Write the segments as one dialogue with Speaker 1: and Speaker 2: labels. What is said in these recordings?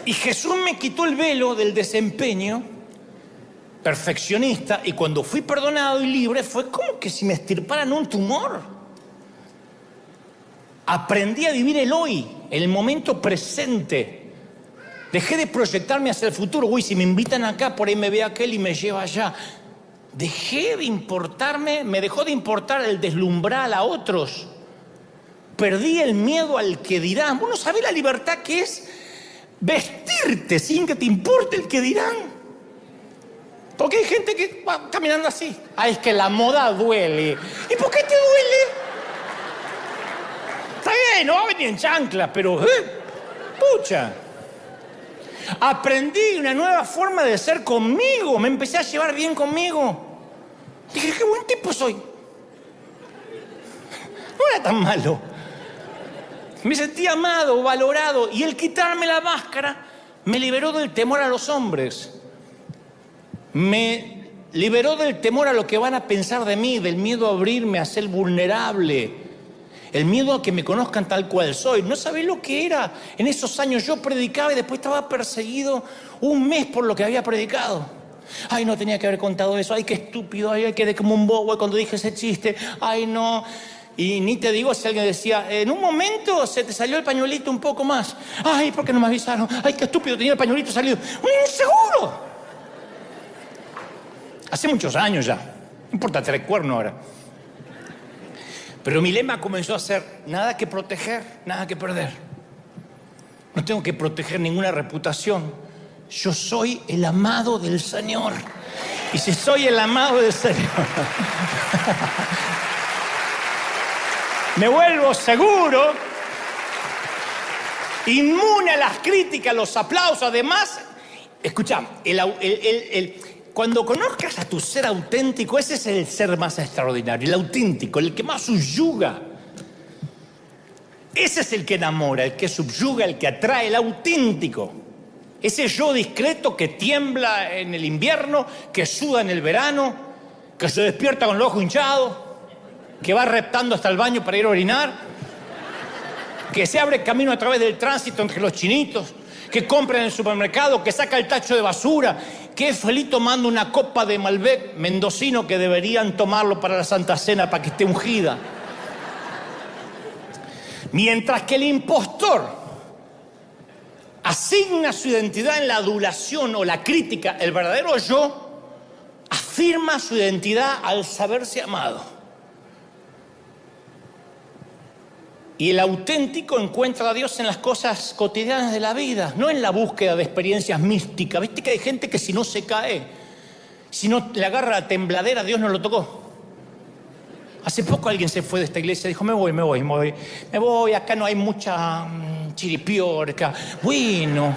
Speaker 1: Y Jesús me quitó el velo del desempeño perfeccionista, y cuando fui perdonado y libre fue como que si me extirparan un tumor. Aprendí a vivir el hoy, el momento presente. Dejé de proyectarme hacia el futuro. Uy, si me invitan acá, por ahí me ve aquel y me lleva allá. Dejé de importarme, me dejó de importar el deslumbrar a otros. Perdí el miedo al que dirán. Vos no sabés la libertad que es vestirte sin que te importe el que dirán. Porque hay gente que va caminando así. Ay, es que la moda duele. ¿Y por qué te duele? Está bien, no va a venir en chanclas, pero... pucha. Aprendí una nueva forma de ser conmigo. Me empecé a llevar bien conmigo. Dije, qué buen tipo soy. No era tan malo. Me sentí amado, valorado. Y el quitarme la máscara me liberó del temor a los hombres. Me liberó del temor a lo que van a pensar de mí, del miedo a abrirme, a ser vulnerable, el miedo a que me conozcan tal cual soy. No sabés lo que era. En esos años yo predicaba y después estaba perseguido un mes por lo que había predicado. Ay, no tenía que haber contado eso. Ay, qué estúpido. Ay, quedé como un bobo cuando dije ese chiste. Ay, no. Y ni te digo si alguien decía, en un momento se te salió el pañuelito un poco más. Ay, ¿por qué no me avisaron? Ay, qué estúpido, tenía el pañuelito salido. ¡Un inseguro! Hace muchos años ya. No importa, tres cuernos ahora. Pero mi lema comenzó a ser, nada que proteger, nada que perder. No tengo que proteger ninguna reputación. Yo soy el amado del Señor. Y si soy el amado del Señor, me vuelvo seguro, inmune a las críticas, los aplausos. Además, escucha, cuando conozcas a tu ser auténtico, ese es el ser más extraordinario, el auténtico, el que más subyuga. Ese es el que enamora, el que subyuga, el que atrae, el auténtico. Ese yo discreto que tiembla en el invierno, que suda en el verano, que se despierta con el ojo hinchado, que va reptando hasta el baño para ir a orinar, que se abre camino a través del tránsito entre los chinitos, que compra en el supermercado, que saca el tacho de basura, que es feliz tomando una copa de Malbec mendocino que deberían tomarlo para la Santa Cena para que esté ungida. Mientras que el impostor asigna su identidad en la adulación o la crítica, el verdadero yo afirma su identidad al saberse amado. Y el auténtico encuentra a Dios en las cosas cotidianas de la vida, no en la búsqueda de experiencias místicas. ¿Viste que hay gente que si no se cae, si no le agarra la tembladera, Dios no lo tocó? Hace poco alguien se fue de esta iglesia y dijo, me voy, acá no hay mucha chiripiorca. Bueno,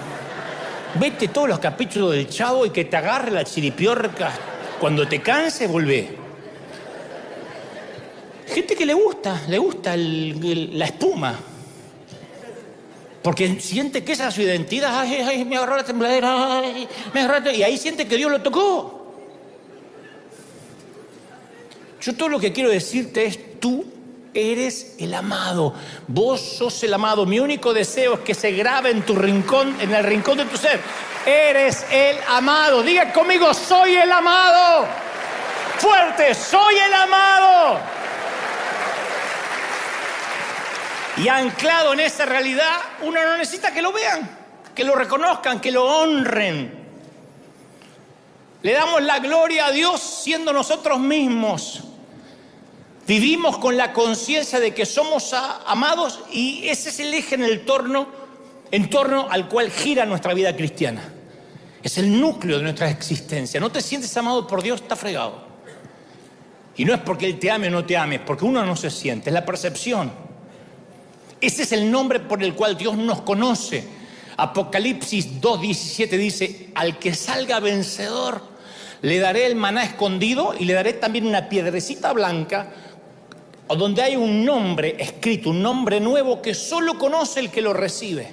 Speaker 1: vete todos los capítulos del Chavo y que te agarre la chiripiorca. Cuando te canses, volvé. Gente que le gusta la espuma. Porque siente que esa es su identidad. Ay, me agarró la tembladera. Ay, me agarró y ahí siente que Dios lo tocó. Yo todo lo que quiero decirte es, tú eres el amado. Vos sos el amado. Mi único deseo es que se grabe en tu rincón, en el rincón de tu ser. Eres el amado. Diga conmigo, soy el amado. Fuerte, soy el amado. Y anclado en esa realidad, uno no necesita que lo vean, que lo reconozcan, que lo honren. Le damos la gloria a Dios siendo nosotros mismos. Vivimos con la conciencia de que somos amados y ese es el eje en torno al cual gira nuestra vida cristiana. Es el núcleo de nuestra existencia. No te sientes amado por Dios, está fregado. Y no es porque Él te ame o no te ame, es porque uno no se siente, es la percepción. Ese es el nombre por el cual Dios nos conoce. Apocalipsis 2:17 dice, al que salga vencedor, le daré el maná escondido y le daré también una piedrecita blanca donde hay un nombre escrito, un nombre nuevo que solo conoce el que lo recibe.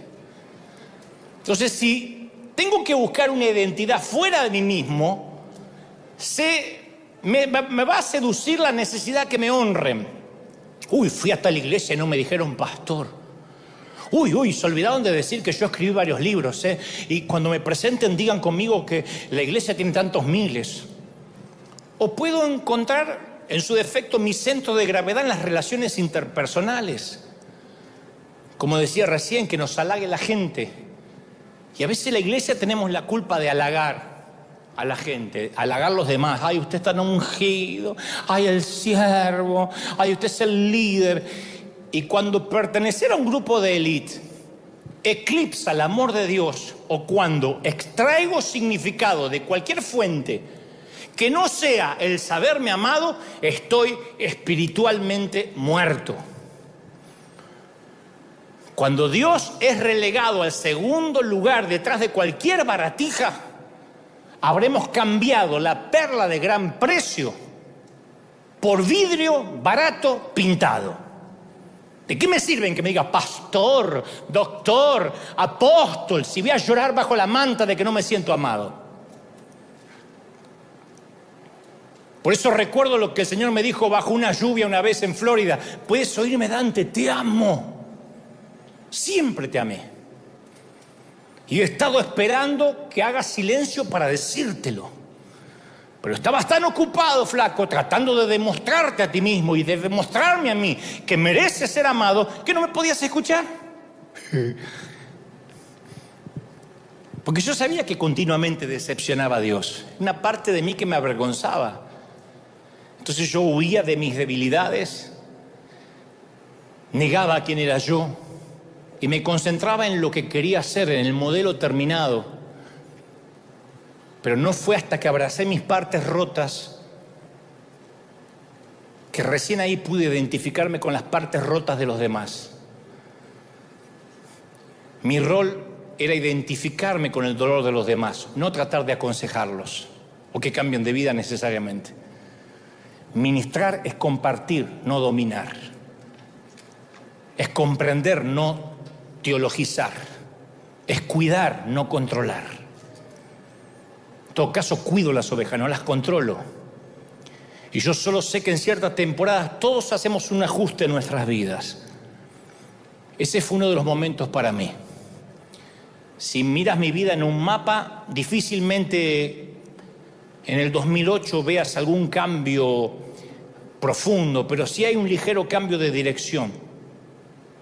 Speaker 1: Entonces, si tengo que buscar una identidad fuera de mí mismo, me va a seducir la necesidad que me honren. Uy, fui hasta la iglesia y no me dijeron pastor. Uy, se olvidaron de decir que yo escribí varios libros, ¿eh? Y cuando me presenten digan conmigo que la iglesia tiene tantos miles. O puedo encontrar, en su defecto, mi centro de gravedad en las relaciones interpersonales. Como decía recién, que nos halague la gente. Y a veces la iglesia tenemos la culpa de halagar a la gente, halagar a los demás. Ay, usted está ungido. Ay, el siervo. Ay, usted es el líder. Y cuando pertenecer a un grupo de élite eclipsa el amor de Dios, o cuando extraigo significado de cualquier fuente que no sea el saberme amado, estoy espiritualmente muerto. Cuando Dios es relegado al segundo lugar detrás de cualquier baratija, habremos cambiado la perla de gran precio por vidrio barato pintado. ¿De qué me sirven que me diga pastor, doctor, apóstol, si voy a llorar bajo la manta de que no me siento amado? Por eso recuerdo lo que el Señor me dijo bajo una lluvia una vez en Florida. Puedes oírme, Dante, te amo. Siempre te amé. Y he estado esperando que hagas silencio para decírtelo. Pero estabas tan ocupado, flaco, tratando de demostrarte a ti mismo y de demostrarme a mí que mereces ser amado, que no me podías escuchar. Porque yo sabía que continuamente decepcionaba a Dios. Una parte de mí que me avergonzaba. Entonces yo huía de mis debilidades, negaba a quién era yo y me concentraba en lo que quería hacer, en el modelo terminado. Pero no fue hasta que abracé mis partes rotas que recién ahí pude identificarme con las partes rotas de los demás. Mi rol era identificarme con el dolor de los demás, no tratar de aconsejarlos o que cambien de vida necesariamente. Ministrar es compartir, no dominar. Es comprender, no teologizar. Es cuidar, no controlar. En todo caso, cuido las ovejas, no las controlo. Y yo solo sé que en ciertas temporadas todos hacemos un ajuste en nuestras vidas. Ese fue uno de los momentos para mí. Si miras mi vida en un mapa, difícilmente en el 2008 veas algún cambio profundo, pero sí hay un ligero cambio de dirección.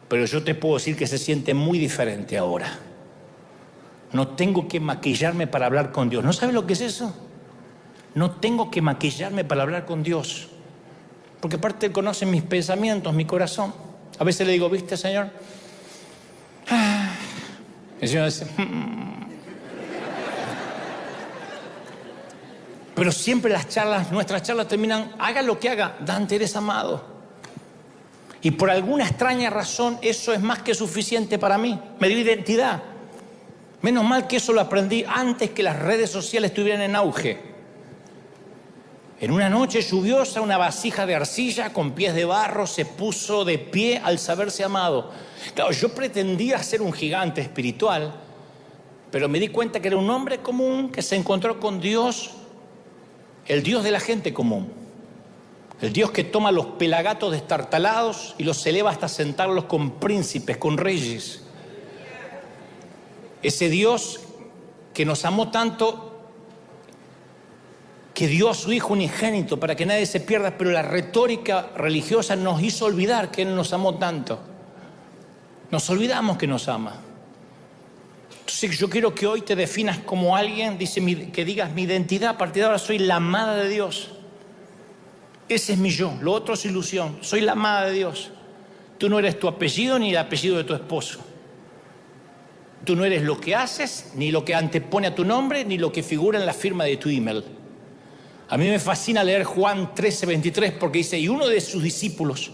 Speaker 1: Pero yo te puedo decir que se siente muy diferente ahora. No tengo que maquillarme para hablar con Dios. ¿No sabes lo que es eso? No tengo que maquillarme para hablar con Dios. Porque aparte Él conoce mis pensamientos, mi corazón. A veces le digo, ¿viste, Señor? El Señor dice, Pero siempre nuestras charlas terminan, haga lo que haga, Dante, eres amado. Y por alguna extraña razón eso es más que suficiente para mí. Me dio identidad. Menos mal que eso lo aprendí antes que las redes sociales estuvieran en auge. En una noche lluviosa, una vasija de arcilla con pies de barro se puso de pie al saberse amado. Claro, yo pretendía ser un gigante espiritual, pero me di cuenta que era un hombre común que se encontró con Dios, el Dios de la gente común. El Dios que toma los pelagatos destartalados y los eleva hasta sentarlos con príncipes, con reyes. Ese Dios que nos amó tanto que dio a su Hijo unigénito para que nadie se pierda, pero la retórica religiosa nos hizo olvidar que Él nos amó tanto. Nos olvidamos que nos ama. Entonces yo quiero que hoy te definas como alguien, que digas mi identidad, a partir de ahora soy la amada de Dios. Ese es mi yo, lo otro es ilusión. Soy la amada de Dios. Tú no eres tu apellido ni el apellido de tu esposo. Tú no eres lo que haces, ni lo que antepone a tu nombre, ni lo que figura en la firma de tu email. A mí me fascina leer Juan 13:23 porque dice, y uno de sus discípulos,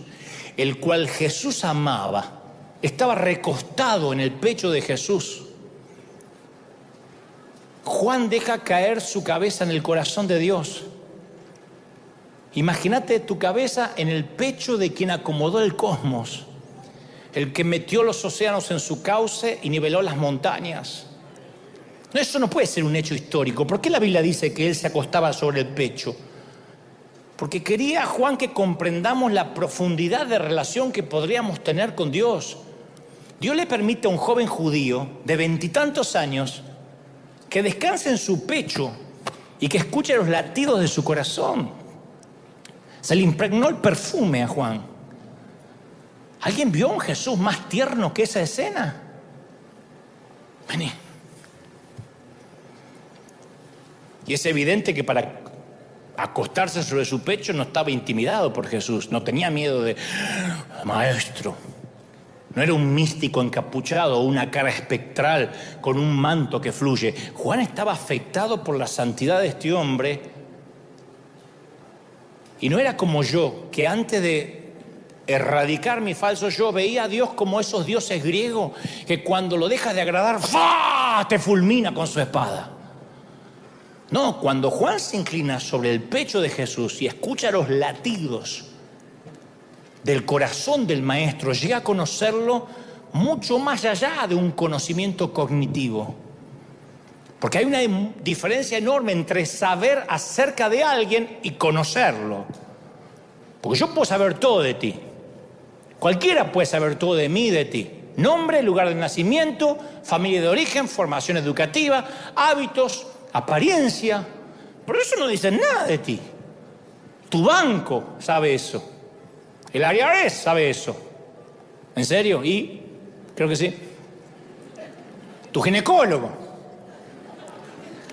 Speaker 1: el cual Jesús amaba, estaba recostado en el pecho de Jesús. Juan deja caer su cabeza en el corazón de Dios. Imagínate tu cabeza en el pecho de quien acomodó el cosmos, el que metió los océanos en su cauce y niveló las montañas. No, eso no puede ser un hecho histórico. ¿Por qué la Biblia dice que él se acostaba sobre el pecho? Porque quería Juan que comprendamos la profundidad de relación que podríamos tener con Dios. Dios le permite a un joven judío de 20 y tantos años que descanse en su pecho y que escuche los latidos de su corazón. Se le impregnó el perfume a Juan. ¿Alguien vio a un Jesús más tierno que esa escena? Vení. Y es evidente que para acostarse sobre su pecho no estaba intimidado por Jesús, no tenía miedo de maestro. No era un místico encapuchado o una cara espectral con un manto que fluye. Juan estaba afectado por la santidad de este hombre. Y no era como yo, que antes de erradicar mi falso yo veía a Dios como esos dioses griegos que cuando lo dejas de agradar, ¡faa!, te fulmina con su espada. No, cuando Juan se inclina sobre el pecho de Jesús y escucha los latidos del corazón del maestro, llega a conocerlo mucho más allá de un conocimiento cognitivo. Porque hay una diferencia enorme entre saber acerca de alguien y conocerlo. Porque yo puedo saber todo de ti. Cualquiera puede saber todo de mí y de ti. Nombre, lugar de nacimiento, familia de origen, formación educativa, hábitos, apariencia. Pero eso no dice nada de ti. Tu banco sabe eso. El IRS sabe eso. ¿En serio? Y creo que sí. Tu ginecólogo,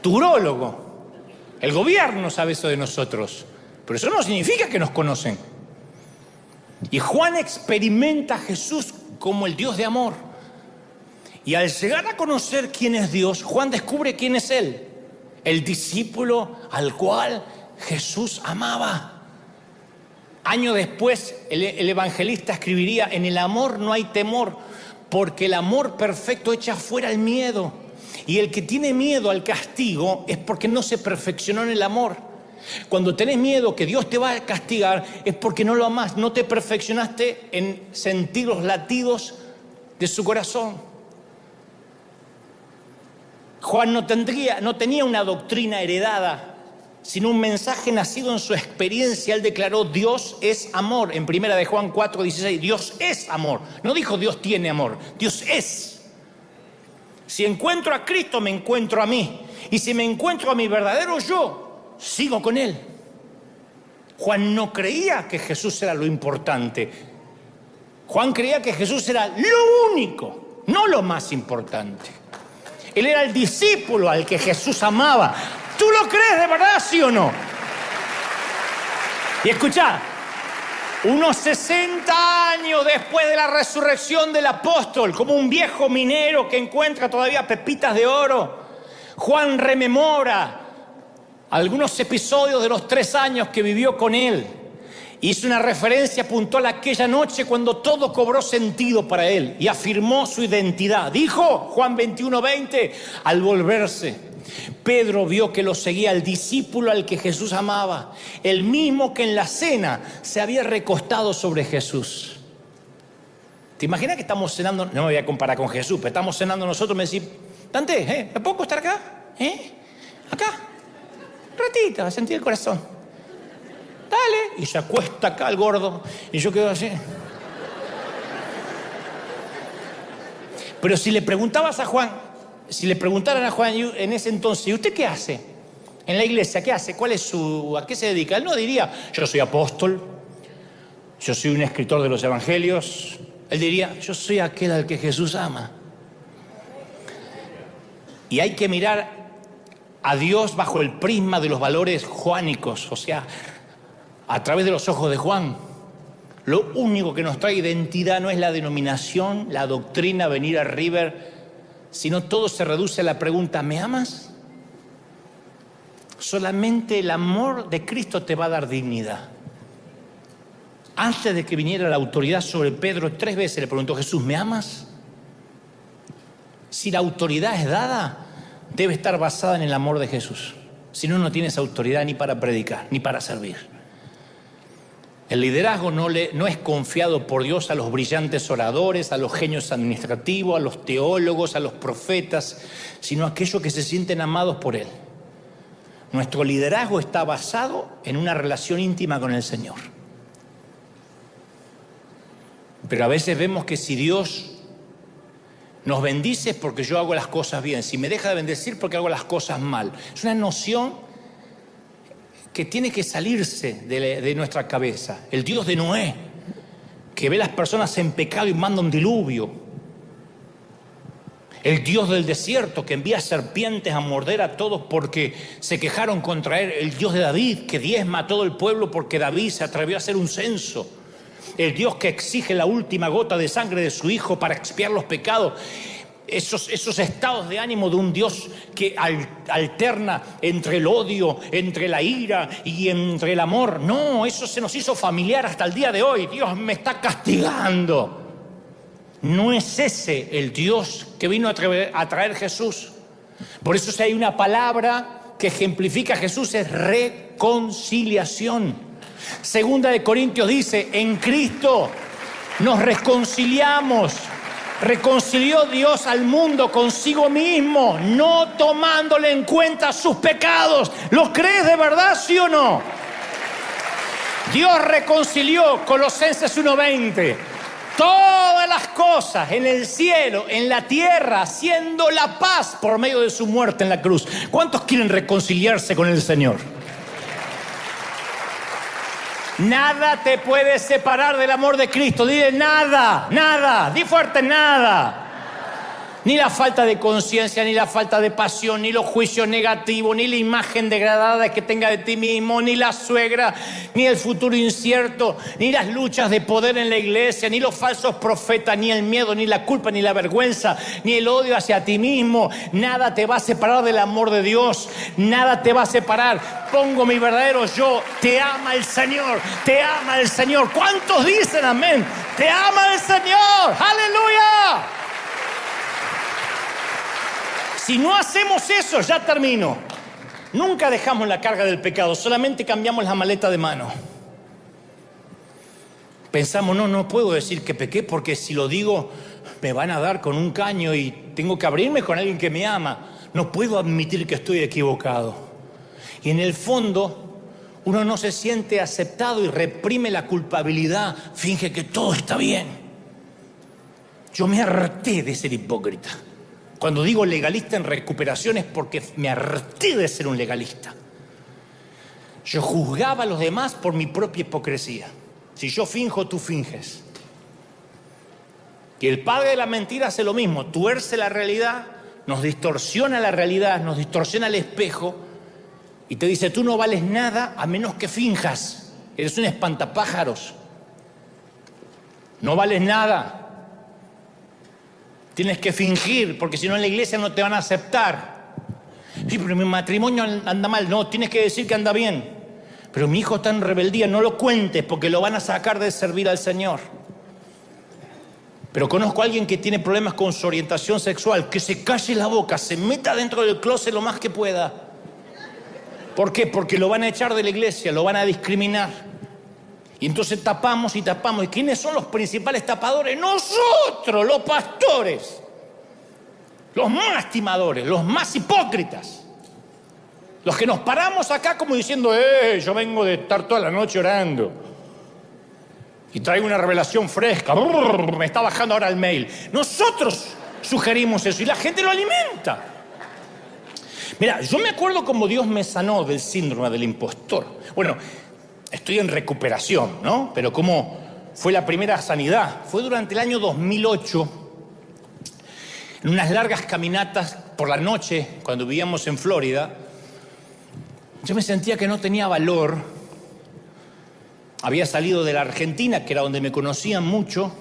Speaker 1: tu urólogo, el gobierno sabe eso de nosotros. Pero eso no significa que nos conocen. Y Juan experimenta a Jesús como el Dios de amor. Y al llegar a conocer quién es Dios, Juan descubre quién es Él. El discípulo al cual Jesús amaba. Años después, el evangelista escribiría: en el amor no hay temor, porque el amor perfecto echa fuera el miedo. Y el que tiene miedo al castigo es porque no se perfeccionó en el amor. Cuando tenés miedo que Dios te va a castigar es porque no lo amás, no te perfeccionaste en sentir los latidos de su corazón. Juan no tenía una doctrina heredada, sino un mensaje nacido en su experiencia. Él declaró: Dios es amor. En 1 de Juan 4:16, Dios es amor. No dijo Dios tiene amor, Dios es. Si encuentro a Cristo, me encuentro a mí. Y si me encuentro a mi verdadero yo, sigo con Él. Juan no creía que Jesús era lo importante. Juan creía que Jesús era lo único, no lo más importante. Él era el discípulo al que Jesús amaba. ¿Tú lo crees de verdad, sí o no? Y escuchá, unos 60 años después de la resurrección del apóstol, como un viejo minero que encuentra todavía pepitas de oro, Juan rememora algunos episodios de los 3 años que vivió con él. Hizo una referencia puntual a aquella noche cuando todo cobró sentido para él y afirmó su identidad. Dijo, Juan 21:20, al volverse, Pedro vio que lo seguía el discípulo al que Jesús amaba, el mismo que en la cena se había recostado sobre Jesús. ¿Te imaginas que estamos cenando? No me voy a comparar con Jesús, pero estamos cenando nosotros. Me decís: Dante, ¿me puedo acostar acá? Acá, un ratito, a sentir el corazón. Dale. Y se acuesta acá el gordo y yo quedo así. Pero si le preguntabas a Juan, si le preguntaran a Juan en ese entonces: ¿y usted qué hace en la iglesia? ¿Qué hace? ¿A qué se dedica? Él no diría: yo soy apóstol, yo soy un escritor de los evangelios. Él diría: yo soy aquel al que Jesús ama. Y hay que mirar a Dios bajo el prisma de los valores juánicos, o sea, a través de los ojos de Juan. Lo único que nos trae identidad no es la denominación, la doctrina, venir a River, sino todo se reduce a la pregunta: ¿me amas? Solamente el amor de Cristo te va a dar dignidad. Antes de que viniera la autoridad sobre Pedro, 3 veces le preguntó Jesús: ¿me amas? Si la autoridad es dada, debe estar basada en el amor de Jesús. Si no, no tienes autoridad ni para predicar, ni para servir. El liderazgo no es confiado por Dios a los brillantes oradores, a los genios administrativos, a los teólogos, a los profetas, sino a aquellos que se sienten amados por Él. Nuestro liderazgo está basado en una relación íntima con el Señor. Pero a veces vemos que si Dios Nos bendices porque yo hago las cosas bien. Si me deja de bendecir, porque hago las cosas mal. Es una noción que tiene que salirse de nuestra cabeza. El Dios de Noé, que ve a las personas en pecado y manda un diluvio. El Dios del desierto, que envía serpientes a morder a todos porque se quejaron contra él. El Dios de David, que diezma a todo el pueblo porque David se atrevió a hacer un censo. El Dios que exige la última gota de sangre de su Hijo para expiar los pecados. Esos estados de ánimo de un Dios que alterna entre el odio, entre la ira y entre el amor. No, eso se nos hizo familiar hasta el día de hoy. Dios me está castigando. No es ese el Dios que vino a traer Jesús. Por eso si hay una palabra que ejemplifica a Jesús es reconciliación. Segunda de Corintios dice, en Cristo nos reconciliamos. Reconcilió Dios al mundo consigo mismo, no tomándole en cuenta sus pecados. ¿Lo crees de verdad, sí o no? Dios reconcilió, Colosenses 1:20, todas las cosas en el cielo, en la tierra, haciendo la paz por medio de su muerte en la cruz. ¿Cuántos quieren reconciliarse con el Señor? Nada te puede separar del amor de Cristo. Dile nada, nada. Di fuerte, nada. Ni la falta de conciencia, ni la falta de pasión, ni los juicios negativos, ni la imagen degradada que tenga de ti mismo, ni la suegra, ni el futuro incierto, ni las luchas de poder en la iglesia, ni los falsos profetas, ni el miedo, ni la culpa, ni la vergüenza, ni el odio hacia ti mismo. Nada te va a separar del amor de Dios. Nada te va a separar. Pongo mi verdadero yo. Te ama el Señor. Te ama el Señor. ¿Cuántos dicen amén? Te ama el Señor. ¡Aleluya! Si no hacemos eso, ya termino. Nunca dejamos la carga del pecado, solamente cambiamos la maleta de mano. Pensamos, no puedo decir que pequé porque si lo digo me van a dar con un caño y tengo que abrirme con alguien que me ama. No puedo admitir que estoy equivocado. Y en el fondo, uno no se siente aceptado y reprime la culpabilidad, finge que todo está bien. Yo me harté de ser hipócrita. Cuando digo legalista en recuperación es porque me harté de ser un legalista. Yo juzgaba a los demás por mi propia hipocresía. Si yo finjo, tú finges. Y el padre de la mentira hace lo mismo. Tuerce la realidad, nos distorsiona la realidad, nos distorsiona el espejo y te dice, tú no vales nada a menos que finjas. Eres un espantapájaros. No vales nada. Tienes que fingir, porque si no en la iglesia no te van a aceptar. Sí, pero mi matrimonio anda mal. No, tienes que decir que anda bien. Pero mi hijo está en rebeldía, no lo cuentes, porque lo van a sacar de servir al Señor. Pero conozco a alguien que tiene problemas con su orientación sexual, que se calle la boca, se meta dentro del closet lo más que pueda. ¿Por qué? Porque lo van a echar de la iglesia, lo van a discriminar. Y entonces tapamos y tapamos. ¿Y quiénes son los principales tapadores? Nosotros, los pastores. Los más timadores, los más hipócritas. Los que nos paramos acá como diciendo, yo vengo de estar toda la noche orando. Y traigo una revelación fresca. Me está bajando ahora el mail. Nosotros sugerimos eso y la gente lo alimenta. Mira, yo me acuerdo cómo Dios me sanó del síndrome del impostor. Bueno, estoy en recuperación, ¿no? Pero ¿cómo fue la primera sanidad? Fue durante el año 2008, en unas largas caminatas por la noche, cuando vivíamos en Florida. Yo me sentía que no tenía valor. Había salido de la Argentina, que era donde me conocían mucho,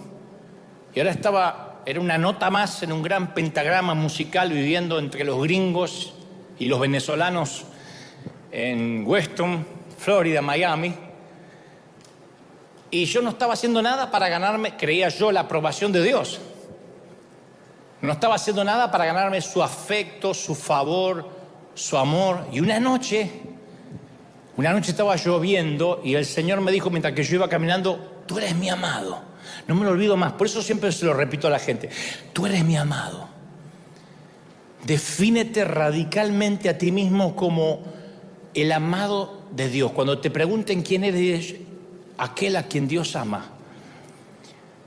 Speaker 1: y ahora era una nota más en un gran pentagrama musical viviendo entre los gringos y los venezolanos en Weston, Florida, Miami. Y yo no estaba haciendo nada para ganarme, creía yo, la aprobación de Dios. No estaba haciendo nada para ganarme su afecto, su favor, su amor. Y una noche estaba lloviendo y el Señor me dijo mientras que yo iba caminando, tú eres mi amado. No me lo olvido más, por eso siempre se lo repito a la gente. Tú eres mi amado. Defínete radicalmente a ti mismo como el amado de Dios. Cuando te pregunten quién eres, aquel a quien Dios ama.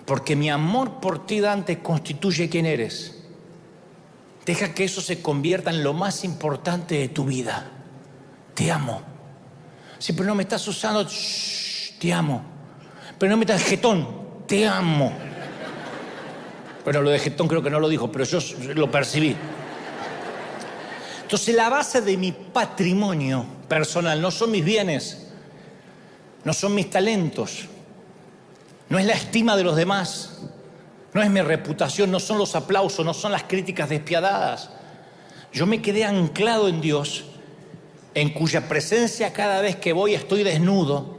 Speaker 1: Porque mi amor por ti, Dante, constituye quién eres. Deja que eso se convierta en lo más importante de tu vida. Te amo. Sí, pero no me estás usando. Shh, te amo. Pero no me estás jetón. Te amo. Bueno, lo de jetón creo que no lo dijo, pero yo lo percibí. Entonces, la base de mi patrimonio personal no son mis bienes, no son mis talentos, no es la estima de los demás, no es mi reputación, no son los aplausos, no son las críticas despiadadas. Yo me quedé anclado en Dios, en cuya presencia cada vez que voy estoy desnudo,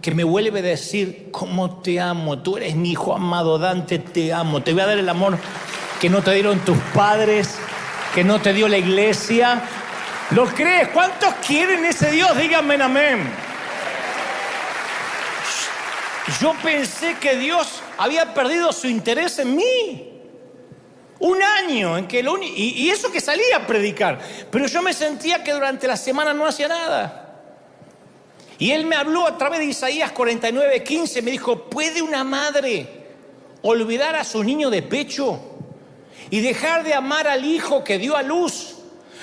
Speaker 1: que me vuelve a decir: cómo te amo, tú eres mi hijo amado, Dante, te amo, te voy a dar el amor que no te dieron tus padres, que no te dio la iglesia. ¿Lo crees? ¿Cuántos quieren ese Dios? Díganme amén. Yo pensé que Dios había perdido su interés en mí. Un año en que y eso que salía a predicar, pero yo me sentía que durante la semana no hacía nada. Y Él me habló a través de Isaías 49:15, me dijo: ¿puede una madre olvidar a su niño de pecho y dejar de amar al hijo que dio a luz?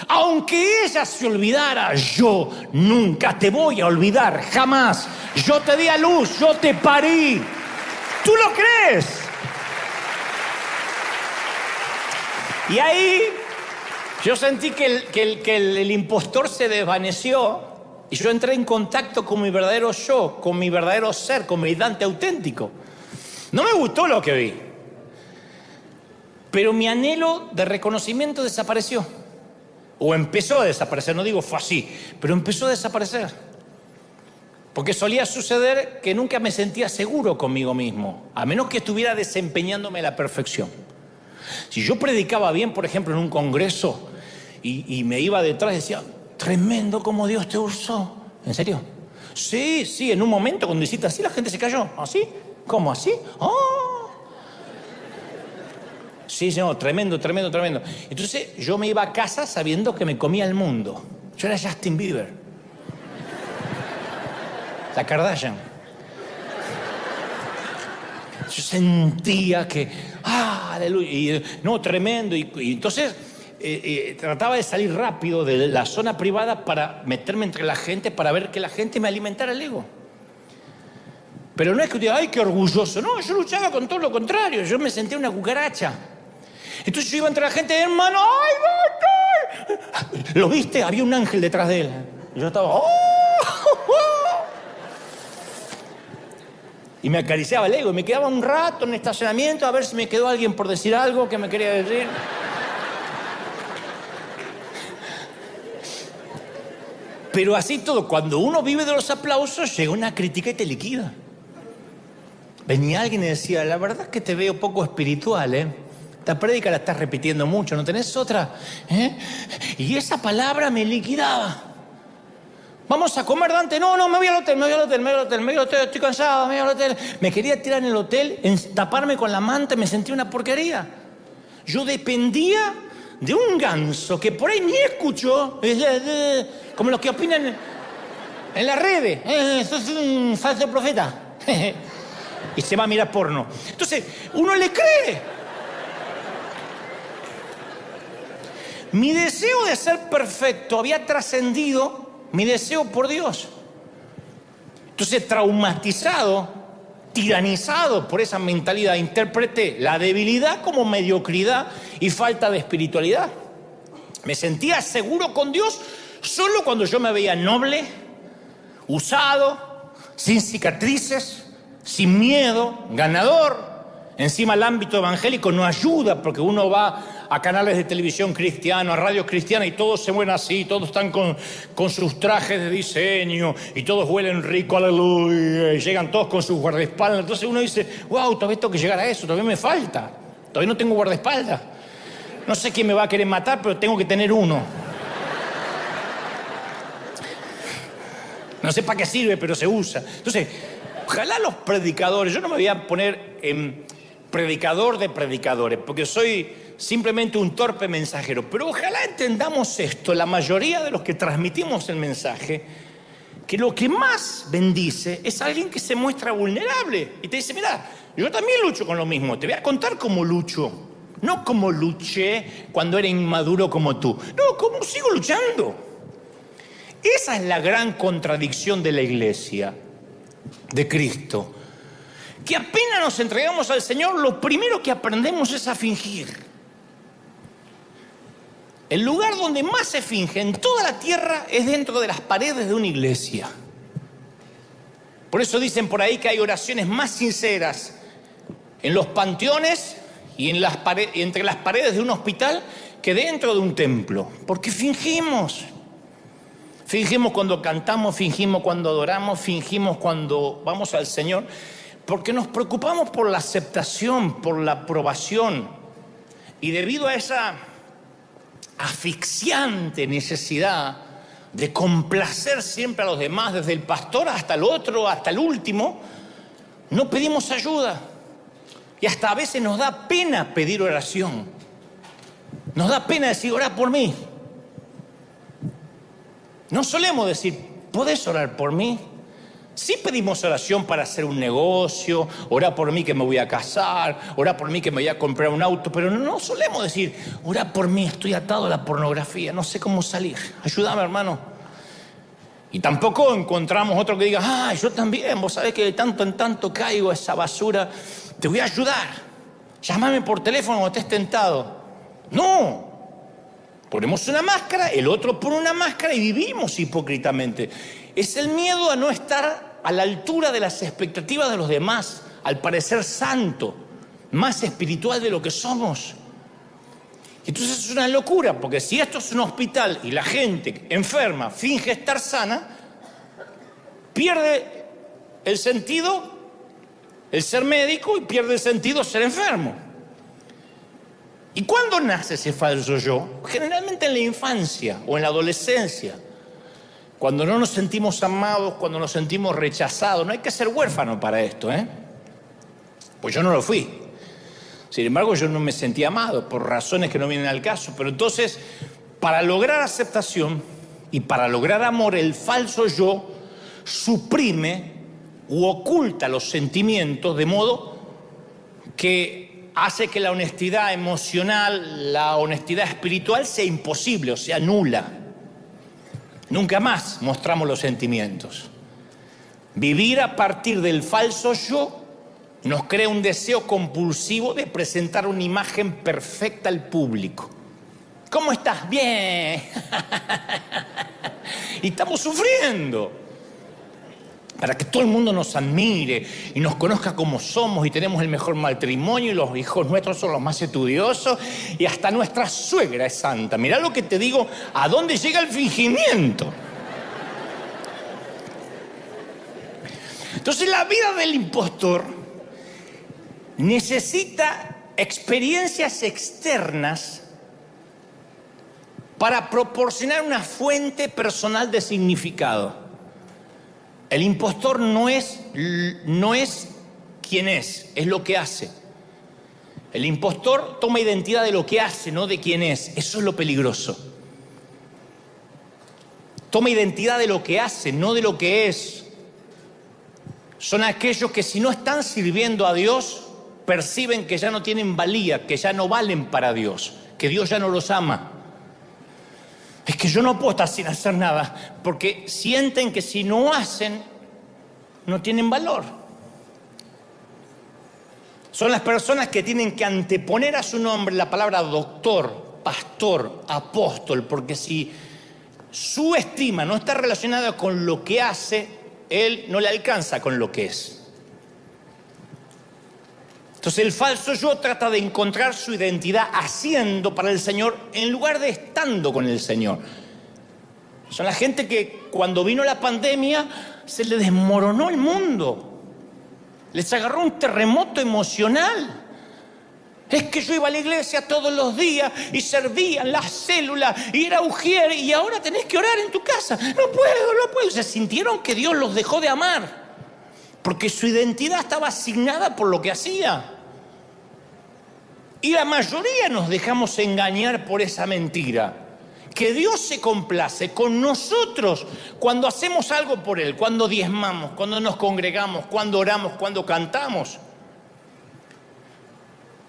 Speaker 1: Aunque ella se olvidara, yo nunca te voy a olvidar, jamás. Yo te di a luz, yo te parí. ¿Tú lo crees? Y ahí yo sentí que el impostor se desvaneció y yo entré en contacto con mi verdadero yo, con mi verdadero ser, con mi Dante auténtico. No me gustó lo que vi, pero mi anhelo de reconocimiento desapareció. O empezó a desaparecer, no digo fue así, pero empezó a desaparecer. Porque solía suceder que nunca me sentía seguro conmigo mismo, a menos que estuviera desempeñándome a la perfección. Si yo predicaba bien, por ejemplo, en un congreso, y me iba detrás y decía: tremendo como Dios te usó. ¿En serio? Sí, en un momento cuando hiciste así, la gente se cayó. ¿Así? ¿Cómo así? ¡Oh! Sí, no, tremendo. Entonces yo me iba a casa sabiendo que me comía el mundo. Yo era Justin Bieber, la Kardashian. Yo sentía que, aleluya, y, no, tremendo. Y entonces trataba de salir rápido de la zona privada para meterme entre la gente, para ver que la gente me alimentara el ego. Pero no es que diga: ay, qué orgulloso. No, yo luchaba con todo lo contrario. Yo me sentía una cucaracha. Entonces yo iba entre la gente: hermano, ¡ay, no! ¿Lo viste? Había un ángel detrás de él. Y yo estaba: ¡oh! Y me acariciaba el ego. Y me quedaba un rato en el estacionamiento a ver si me quedó alguien por decir algo que me quería decir. Pero así todo, cuando uno vive de los aplausos, llega una crítica y te liquida. Venía alguien y decía: la verdad es que te veo poco espiritual, ¿eh? Esta prédica la estás repitiendo mucho, ¿no tenés otra? Y esa palabra me liquidaba. Vamos a comer, Dante. No, me voy al hotel, estoy cansado, me voy al hotel. Me quería tirar en el hotel, taparme con la manta, me sentía una porquería. Yo dependía de un ganso que por ahí ni escuchó, como los que opinan en las redes. Sos un falso profeta. Y se va a mirar porno. Entonces, uno le cree. Mi deseo de ser perfecto había trascendido mi deseo por Dios. Entonces, traumatizado, tiranizado por esa mentalidad, interpreté la debilidad como mediocridad y falta de espiritualidad. Me sentía seguro con Dios solo cuando yo me veía noble, usado, sin cicatrices, sin miedo, ganador. Encima el ámbito evangélico no ayuda, porque uno va a canales de televisión cristianos, a radios cristianas, y todos se mueven así, todos están con sus trajes de diseño, y todos huelen rico, aleluya, y llegan todos con sus guardaespaldas. Entonces uno dice: wow, todavía tengo que llegar a eso, todavía me falta, todavía no tengo guardaespaldas. No sé quién me va a querer matar, pero tengo que tener uno. No sé para qué sirve, pero se usa. Entonces, ojalá los predicadores, yo no me voy a poner en predicador de predicadores, porque soy simplemente un torpe mensajero, pero ojalá entendamos esto, la mayoría de los que transmitimos el mensaje, que lo que más bendice es alguien que se muestra vulnerable y te dice: mira, yo también lucho con lo mismo, te voy a contar cómo lucho No como luché cuando era inmaduro como tú. No, como sigo luchando. Esa es la gran contradicción de la iglesia, de Cristo. Que apenas nos entregamos al Señor, lo primero que aprendemos es a fingir. El lugar donde más se finge en toda la tierra es dentro de las paredes de una iglesia. Por eso dicen por ahí que hay oraciones más sinceras en los panteones y entre las paredes de un hospital que dentro de un templo. Porque fingimos. Fingimos cuando cantamos, fingimos cuando adoramos, fingimos cuando vamos al Señor. Porque nos preocupamos por la aceptación, por la aprobación. Y debido a esa asfixiante necesidad de complacer siempre a los demás, desde el pastor hasta el otro, hasta el último, no pedimos ayuda. Y hasta a veces nos da pena pedir oración. Nos da pena decir, orá por mí. No solemos decir, ¿podés orar por mí? Sí pedimos oración para hacer un negocio, orá por mí que me voy a casar, orá por mí que me voy a comprar un auto, pero no solemos decir, orá por mí, estoy atado a la pornografía, no sé cómo salir, ayúdame hermano. Y tampoco encontramos otro que diga, yo también, vos sabés que de tanto en tanto caigo a esa basura, te voy a ayudar, llámame por teléfono cuando estés tentado. No, ponemos una máscara, el otro pone una máscara y vivimos hipócritamente. Es el miedo a no estar a la altura de las expectativas de los demás, al parecer santo, más espiritual de lo que somos. Entonces es una locura, porque si esto es un hospital y la gente enferma finge estar sana, pierde el sentido el ser médico y pierde el sentido ser enfermo. ¿Y cuándo nace ese falso yo? Generalmente en la infancia o en la adolescencia. Cuando no nos sentimos amados, cuando nos sentimos rechazados. No hay que ser huérfano para esto, Pues yo no lo fui. Sin embargo, yo no me sentí amado por razones que no vienen al caso. Pero entonces, para lograr aceptación y para lograr amor, el falso yo suprime u oculta los sentimientos de modo que hace que la honestidad emocional, la honestidad espiritual sea imposible, o sea, nula. Nunca más mostramos los sentimientos. Vivir a partir del falso yo nos crea un deseo compulsivo de presentar una imagen perfecta al público. ¿Cómo estás? Bien. Y estamos sufriendo. Para que todo el mundo nos admire y nos conozca como somos y tenemos el mejor matrimonio y los hijos nuestros son los más estudiosos y hasta nuestra suegra es santa. Mirá lo que te digo, ¿a dónde llega el fingimiento? Entonces la vida del impostor necesita experiencias externas para proporcionar una fuente personal de significado. El impostor no es quien es lo que hace. El impostor toma identidad de lo que hace, no de quién es. Eso es lo peligroso. Toma identidad de lo que hace, no de lo que es. Son aquellos que si no están sirviendo a Dios, perciben que ya no tienen valía, que ya no valen para Dios, que Dios ya no los ama. Es que yo no puedo estar sin hacer nada, porque sienten que si no hacen, no tienen valor. Son las personas que tienen que anteponer a su nombre la palabra doctor, pastor, apóstol, porque si su estima no está relacionada con lo que hace, él no le alcanza con lo que es. Entonces el falso yo trata de encontrar su identidad haciendo para el Señor en lugar de estando con el Señor. Son la gente que cuando vino la pandemia se le desmoronó el mundo. Les agarró un terremoto emocional. Es que yo iba a la iglesia todos los días y servía en las células y era ujier y ahora tenés que orar en tu casa. No puedo. Se sintieron que Dios los dejó de amar. Porque su identidad estaba asignada por lo que hacía. Y la mayoría nos dejamos engañar por esa mentira. Que Dios se complace con nosotros cuando hacemos algo por Él, cuando diezmamos, cuando nos congregamos, cuando oramos, cuando cantamos.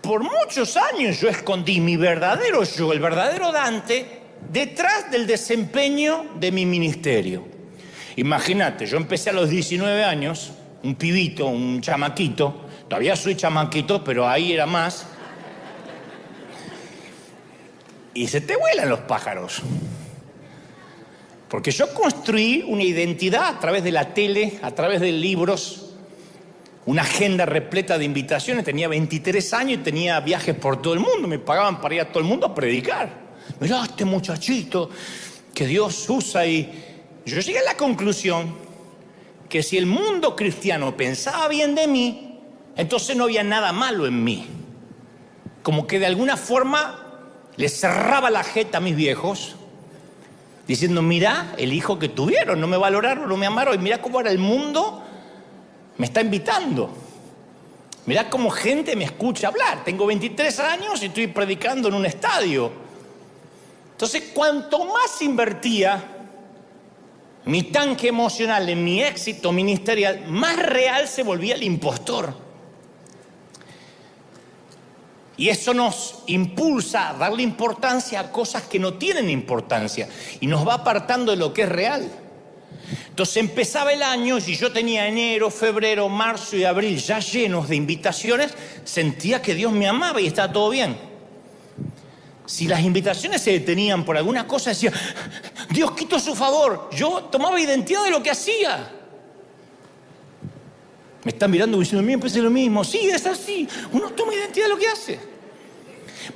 Speaker 1: Por muchos años yo escondí mi verdadero yo, el verdadero Dante, detrás del desempeño de mi ministerio. Imagínate, yo empecé a los 19 años, un pibito, un chamaquito, todavía soy chamaquito, pero ahí era más, y se te vuelan los pájaros. Porque yo construí una identidad a través de la tele, a través de libros, una agenda repleta de invitaciones. Tenía 23 años y tenía viajes por todo el mundo. Me pagaban para ir a todo el mundo a predicar. Mirá este muchachito que Dios usa. Y yo llegué a la conclusión que si el mundo cristiano pensaba bien de mí, entonces no había nada malo en mí. Como que de alguna forma les cerraba la jeta a mis viejos, diciendo, mirá el hijo que tuvieron, no me valoraron, no me amaron, y mirá cómo ahora el mundo me está invitando. Mirá cómo gente me escucha hablar. Tengo 23 años y estoy predicando en un estadio. Entonces, cuanto más invertía mi tanque emocional en mi éxito ministerial, más real se volvía el impostor. Y eso nos impulsa a darle importancia a cosas que no tienen importancia y nos va apartando de lo que es real. Entonces empezaba el año y yo tenía enero, febrero, marzo y abril ya llenos de invitaciones, sentía que Dios me amaba y estaba todo bien. Si las invitaciones se detenían por alguna cosa, decía, Dios quitó su favor. Yo tomaba identidad de lo que hacía. Me están mirando diciendo, a mí me parece lo mismo. Sí, es así. Uno toma identidad de lo que hace.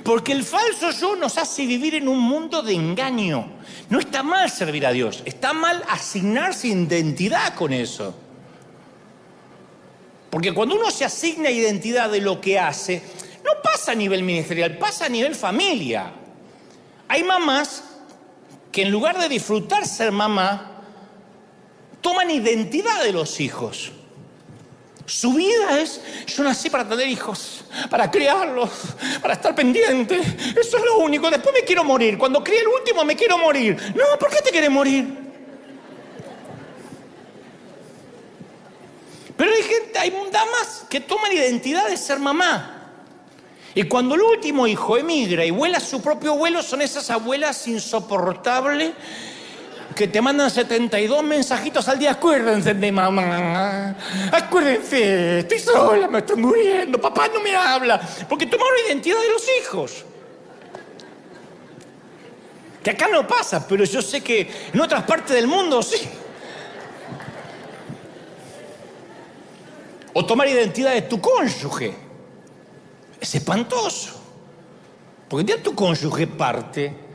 Speaker 1: Porque el falso yo nos hace vivir en un mundo de engaño. No está mal servir a Dios. Está mal asignarse identidad con eso. Porque cuando uno se asigna identidad de lo que hace, no pasa a nivel ministerial, pasa a nivel familia. Hay mamás que en lugar de disfrutar ser mamá, toman identidad de los hijos. Su vida es, yo nací para tener hijos, para criarlos, para estar pendiente. Eso es lo único. Después me quiero morir. Cuando críe el último me quiero morir. No, ¿por qué te quieres morir? Pero hay gente, hay damas que toman identidad de ser mamá. Y cuando el último hijo emigra y vuela a su propio vuelo, son esas abuelas insoportables que te mandan 72 mensajitos al día. Acuérdense de mamá, acuérdense, estoy sola, me estoy muriendo, papá no me habla. Porque tomaron identidad de los hijos. Que acá no pasa, pero yo sé que en otras partes del mundo sí. O tomar identidad de tu cónyuge. Es espantoso. Porque ya tu cónyuge parte,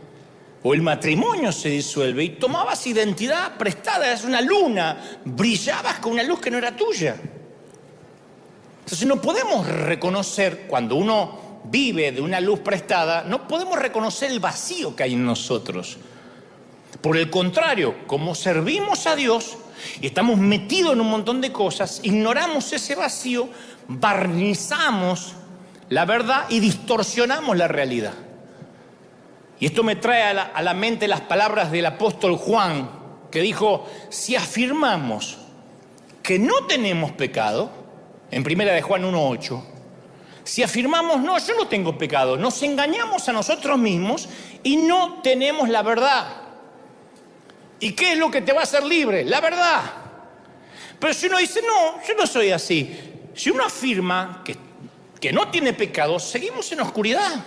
Speaker 1: o el matrimonio se disuelve y tomabas identidad prestada, eras una luna, brillabas con una luz que no era tuya. Entonces no podemos reconocer, cuando uno vive de una luz prestada, no podemos reconocer el vacío que hay en nosotros. Por el contrario, como servimos a Dios y estamos metidos en un montón de cosas, ignoramos ese vacío, barnizamos la verdad y distorsionamos la realidad. Y esto me trae a la mente las palabras del apóstol Juan, que dijo, si afirmamos que no tenemos pecado, en primera de Juan 1:8, si afirmamos, no, yo no tengo pecado, nos engañamos a nosotros mismos y no tenemos la verdad. ¿Y qué es lo que te va a hacer libre? La verdad. Pero si uno dice, no, yo no soy así. Si uno afirma que no tiene pecado, seguimos en oscuridad.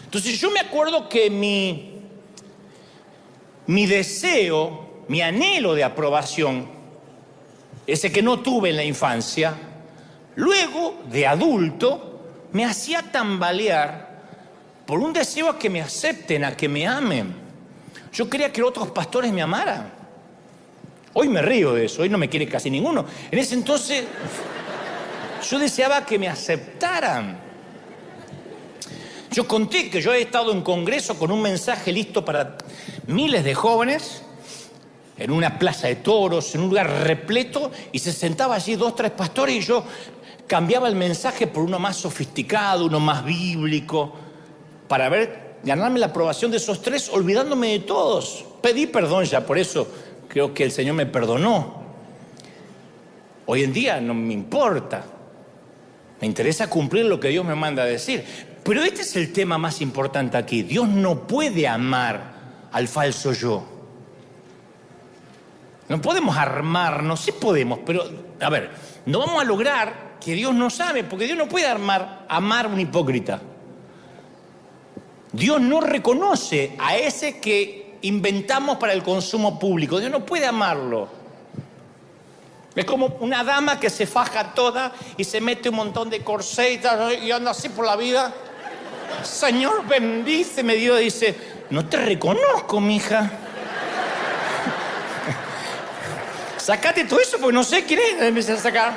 Speaker 1: Entonces yo me acuerdo que mi deseo, mi anhelo de aprobación, ese que no tuve en la infancia, luego de adulto me hacía tambalear por un deseo a que me acepten, a que me amen. Yo quería que otros pastores me amaran. Hoy me río de eso, hoy no me quiere casi ninguno. En ese entonces yo deseaba que me aceptaran. Yo conté que yo he estado en congreso con un mensaje listo para miles de jóvenes, en una plaza de toros, en un lugar repleto, y se sentaba allí 2, 3 pastores y yo cambiaba el mensaje por uno más sofisticado, uno más bíblico, para ganarme la aprobación de esos 3, olvidándome de todos. Pedí perdón ya, por eso creo que el Señor me perdonó. Hoy en día no me importa. Me interesa cumplir lo que Dios me manda a decir. Pero este es el tema más importante aquí. Dios no puede amar al falso yo. No podemos armarnos, sí podemos, pero, a ver, no vamos a lograr que Dios nos ame, porque Dios no puede amar a un hipócrita. Dios no reconoce a ese que inventamos para el consumo público. Dios no puede amarlo. Es como una dama que se faja toda y se mete un montón de corsetas y anda así por la vida. Señor, bendíceme, Dios dice, no te reconozco, mija. Sácate todo eso porque no sé quién es. Empecé a sacar.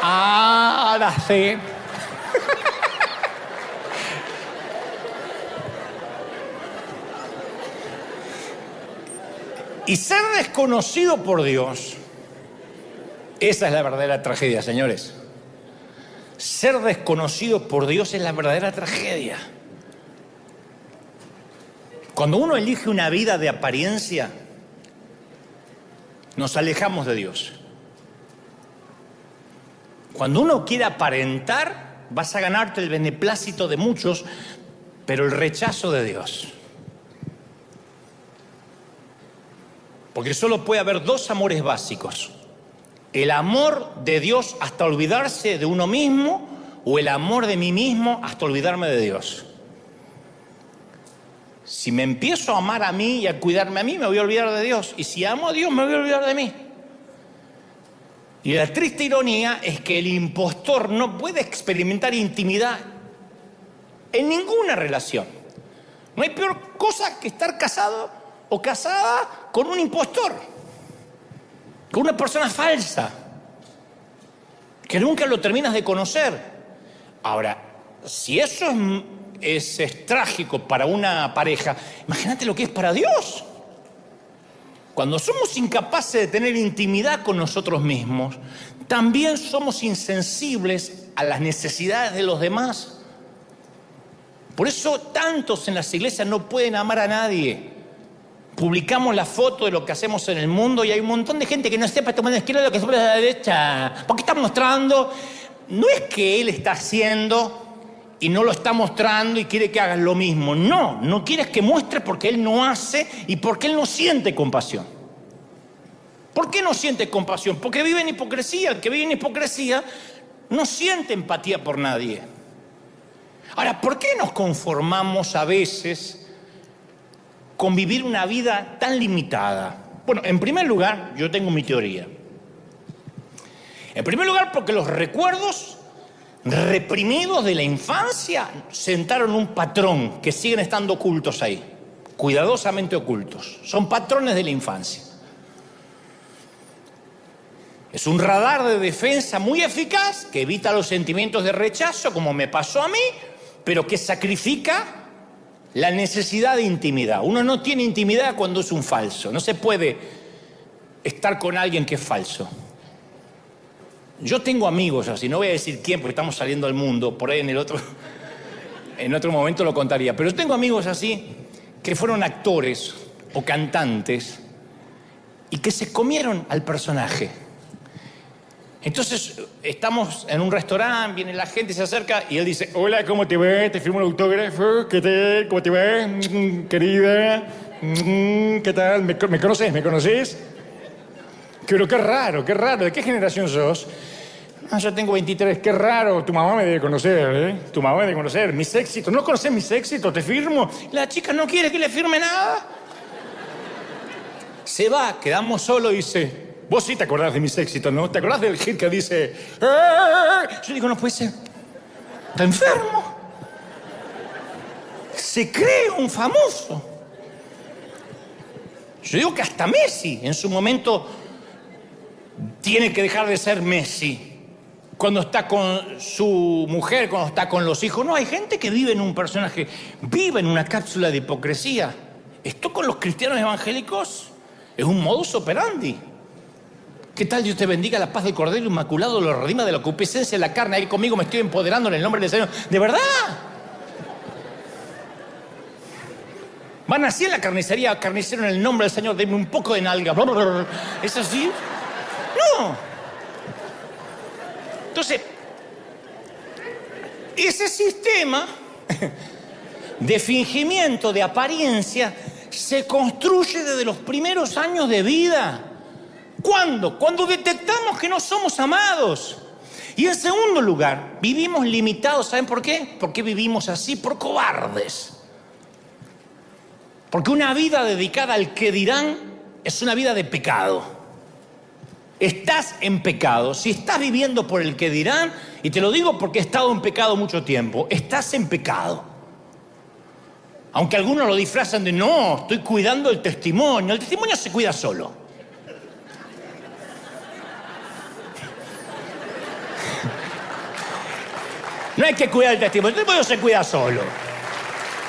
Speaker 1: Ahora sí. Y ser desconocido por Dios, esa es la verdadera tragedia, señores. Ser desconocido por Dios es la verdadera tragedia. Cuando uno elige una vida de apariencia, nos alejamos de Dios. Cuando uno quiere aparentar, vas a ganarte el beneplácito de muchos, pero el rechazo de Dios. Porque solo puede haber dos amores básicos: el amor de Dios hasta olvidarse de uno mismo, o el amor de mí mismo hasta olvidarme de Dios. Si me empiezo a amar a mí y a cuidarme a mí, me voy a olvidar de Dios. Y si amo a Dios, me voy a olvidar de mí. Y la triste ironía es que el impostor no puede experimentar intimidad en ninguna relación. No hay peor cosa que estar casado o casada con un impostor, con una persona falsa, que nunca lo terminas de conocer. Ahora, si eso es trágico para una pareja, imagínate lo que es para Dios. Cuando somos incapaces de tener intimidad con nosotros mismos, también somos insensibles a las necesidades de los demás. Por eso tantos en las iglesias no pueden amar a nadie. Publicamos la foto de lo que hacemos en el mundo y hay un montón de gente que no sepa tomar la izquierda lo que sepa la derecha. Porque está mostrando, no es que él está haciendo y no lo está mostrando y quiere que hagas lo mismo. No, no quieres que muestre porque él no hace y porque él no siente compasión. ¿Por qué no siente compasión? Porque vive en hipocresía. El que vive en hipocresía no siente empatía por nadie. Ahora, ¿por qué nos conformamos a veces con vivir una vida tan limitada? Bueno, en primer lugar, yo tengo mi teoría. En primer lugar, porque los recuerdos reprimidos de la infancia sentaron un patrón que siguen estando ocultos ahí, cuidadosamente ocultos. Son patrones de la infancia. Es un radar de defensa muy eficaz que evita los sentimientos de rechazo, como me pasó a mí, pero que sacrifica la necesidad de intimidad. Uno no tiene intimidad cuando es un falso. No se puede estar con alguien que es falso. Yo tengo amigos así, no voy a decir quién porque estamos saliendo al mundo, por ahí en otro momento lo contaría, pero tengo amigos así que fueron actores o cantantes y que se comieron al personaje. Entonces estamos en un restaurante, viene la gente, se acerca y él dice: hola, ¿cómo te ves? Te firmo un autógrafo, ¿qué tal? ¿Cómo te ves? Querida, ¿qué tal? ¿Me conoces? ¿Me conoces? Pero qué raro, ¿de qué generación sos? No, yo tengo 23, qué raro, tu mamá me debe conocer, ¿eh? Tu mamá me debe conocer, mis éxitos, ¿no conoces mis éxitos? Te firmo. La chica no quiere que le firme nada. Se va, quedamos solos y dice: vos sí te acordás de mis éxitos, ¿no? ¿Te acordás del hit que dice? Yo digo, no puede ser. Está enfermo. Se cree un famoso. Yo digo que hasta Messi en su momento tiene que dejar de ser Messi cuando está con su mujer, cuando está con los hijos. No, hay gente que vive en un personaje, vive en una cápsula de hipocresía. Esto con los cristianos evangélicos es un modus operandi. ¿Qué tal? Dios te bendiga, la paz del Cordero Inmaculado lo redima de la concupiscencia de la carne. Ahí conmigo me estoy empoderando en el nombre del Señor. ¿De verdad? Van así en la carnicería, carnicero, en el nombre del Señor, denme un poco de nalga. ¿Es así? no. Entonces, ese sistema de fingimiento, de apariencia, se construye desde los primeros años de vida. ¿Cuándo? Cuando detectamos que no somos amados. Y en segundo lugar, vivimos limitados. ¿Saben por qué? ¿Por qué vivimos así? Por cobardes. Porque una vida dedicada al qué dirán es una vida de pecado. Estás en pecado. Si estás viviendo por el qué dirán, y te lo digo porque he estado en pecado mucho tiempo, estás en pecado. Aunque algunos lo disfrazan de no, estoy cuidando el testimonio. El testimonio se cuida solo. No hay que cuidar el testimonio se cuida solo.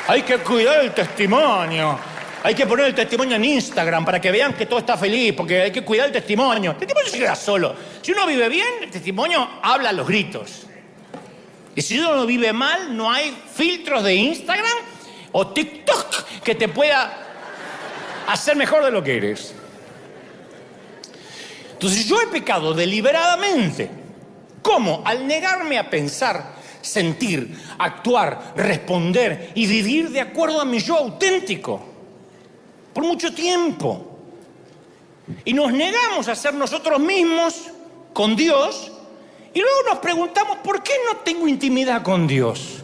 Speaker 1: Hay que cuidar el testimonio. Hay que poner el testimonio en Instagram para que vean que todo está feliz, porque hay que cuidar el testimonio. El testimonio se queda solo. Si uno vive bien, el testimonio habla a los gritos. Y si uno vive mal, no hay filtros de Instagram o TikTok que te pueda hacer mejor de lo que eres. Entonces yo he pecado deliberadamente. ¿Cómo? Al negarme a pensar, sentir, actuar, responder y vivir de acuerdo a mi yo auténtico. Por mucho tiempo. Y nos negamos a ser nosotros mismos con Dios y luego nos preguntamos, ¿por qué no tengo intimidad con Dios?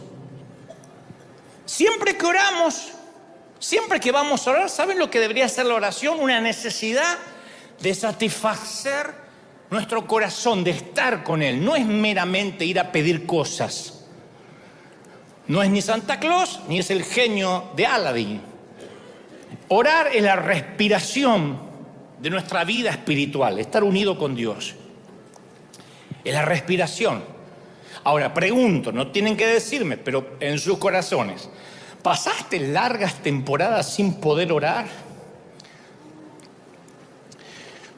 Speaker 1: Siempre que oramos, siempre que vamos a orar, ¿saben lo que debería ser la oración? Una necesidad de satisfacer nuestro corazón, de estar con Él. No es meramente ir a pedir cosas. No es ni Santa Claus, ni es el genio de Aladdin. Orar es la respiración de nuestra vida espiritual, estar unido con Dios. Es la respiración. Ahora, pregunto, no tienen que decirme, pero en sus corazones, ¿pasaste largas temporadas sin poder orar?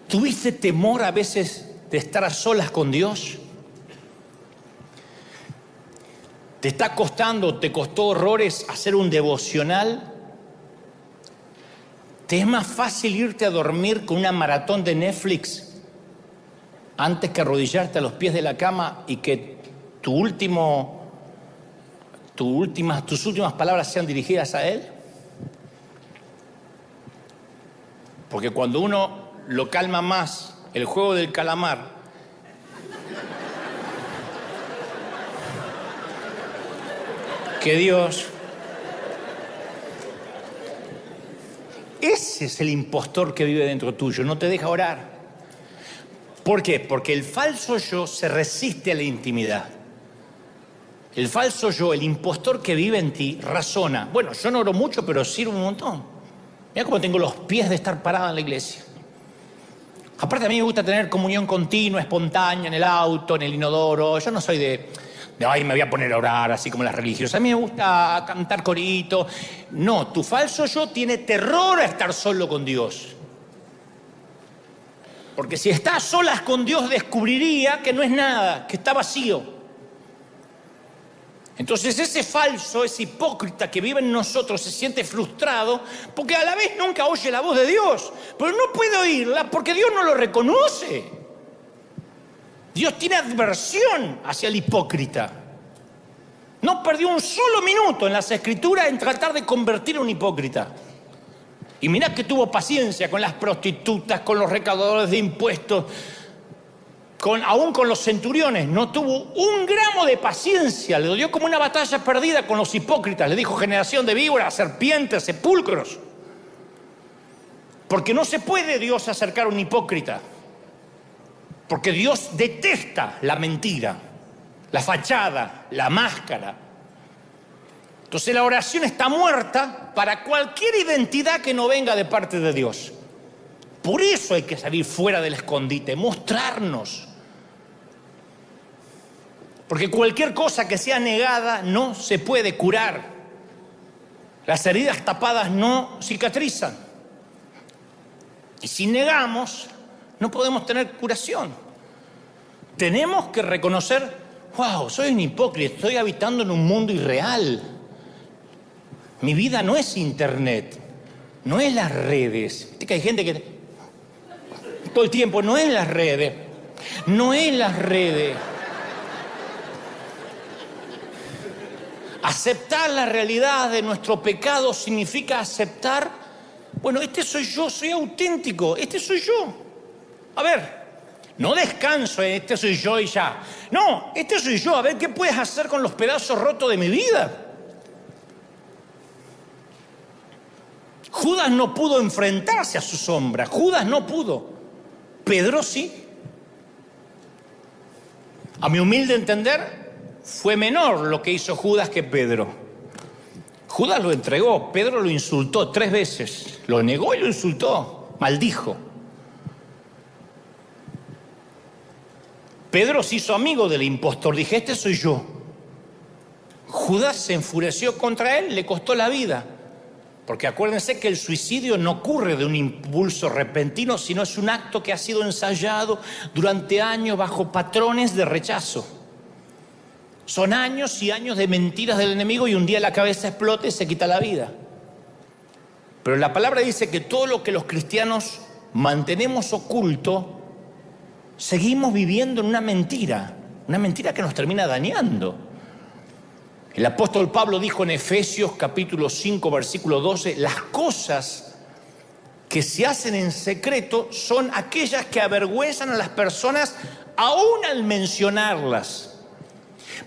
Speaker 1: ¿Tuviste temor a veces de estar a solas con Dios? ¿Te está costando, te costó horrores hacer un devocional? ¿Te es más fácil irte a dormir con una maratón de Netflix antes que arrodillarte a los pies de la cama y que tus últimas palabras sean dirigidas a Él? Porque cuando uno lo calma más, el juego del calamar, que Dios, ese es el impostor que vive dentro tuyo, no te deja orar. ¿Por qué? Porque el falso yo se resiste a la intimidad. El falso yo, el impostor que vive en ti, razona. Bueno, yo no oro mucho, pero sirvo un montón. Mira cómo tengo los pies de estar parada en la iglesia. Aparte, a mí me gusta tener comunión continua, espontánea, en el auto, en el inodoro. Yo no soy de ay, me voy a poner a orar, así como las religiosas. A mí me gusta cantar corito. No, tu falso yo tiene terror a estar solo con Dios. Porque si está a solas con Dios, descubriría que no es nada, que está vacío. Entonces ese falso, ese hipócrita que vive en nosotros se siente frustrado porque a la vez nunca oye la voz de Dios, pero no puede oírla porque Dios no lo reconoce. Dios tiene adversión hacia el hipócrita. No perdió un solo minuto en las Escrituras en tratar de convertir a un hipócrita. Y mirá que tuvo paciencia con las prostitutas, con los recaudadores de impuestos, aún con los centuriones. No tuvo un gramo de paciencia. Le dio como una batalla perdida con los hipócritas. Le dijo generación de víboras, serpientes, sepulcros. Porque no se puede Dios acercar a un hipócrita. Porque Dios detesta la mentira, la fachada, la máscara. Entonces la oración está muerta para cualquier identidad que no venga de parte de Dios. Por eso hay que salir fuera del escondite, mostrarnos. Porque cualquier cosa que sea negada no se puede curar. Las heridas tapadas no cicatrizan. Y si negamos, no podemos tener curación. Tenemos que reconocer, wow, soy un hipócrita, estoy habitando en un mundo irreal. Mi vida no es internet, no es las redes. Viste que hay gente que todo el tiempo no es las redes. no en las redes. Aceptar la realidad de nuestro pecado significa aceptar, bueno, este soy yo, soy auténtico, este soy yo. A ver, no descanso en este soy yo y ya. No, este soy yo, a ver qué puedes hacer con los pedazos rotos de mi vida. Judas no pudo enfrentarse a su sombra, Judas no pudo. Pedro sí. A mi humilde entender, fue menor lo que hizo Judas que Pedro. Judas lo entregó, Pedro lo insultó 3 veces. Lo negó y lo insultó, maldijo. Pedro se hizo amigo del impostor, dije, este soy yo. Judas se enfureció contra él, le costó la vida. Porque acuérdense que el suicidio no ocurre de un impulso repentino, sino es un acto que ha sido ensayado durante años bajo patrones de rechazo. Son años y años de mentiras del enemigo y un día la cabeza explota y se quita la vida. Pero la palabra dice que todo lo que los cristianos mantenemos oculto, seguimos viviendo en una mentira que nos termina dañando. El apóstol Pablo dijo en Efesios capítulo 5 versículo 12, las cosas que se hacen en secreto son aquellas que avergüenzan a las personas aún al mencionarlas.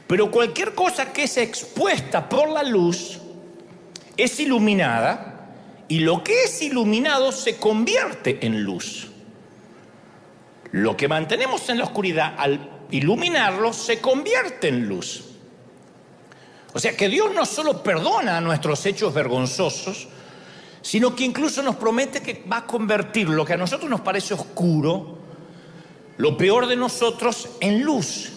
Speaker 1: Pero cualquier cosa que es expuesta por la luz es iluminada y lo que es iluminado se convierte en luz. Lo que mantenemos en la oscuridad al iluminarlo se convierte en luz. O sea que Dios no solo perdona nuestros hechos vergonzosos, sino que incluso nos promete que va a convertir lo que a nosotros nos parece oscuro, lo peor de nosotros, en luz.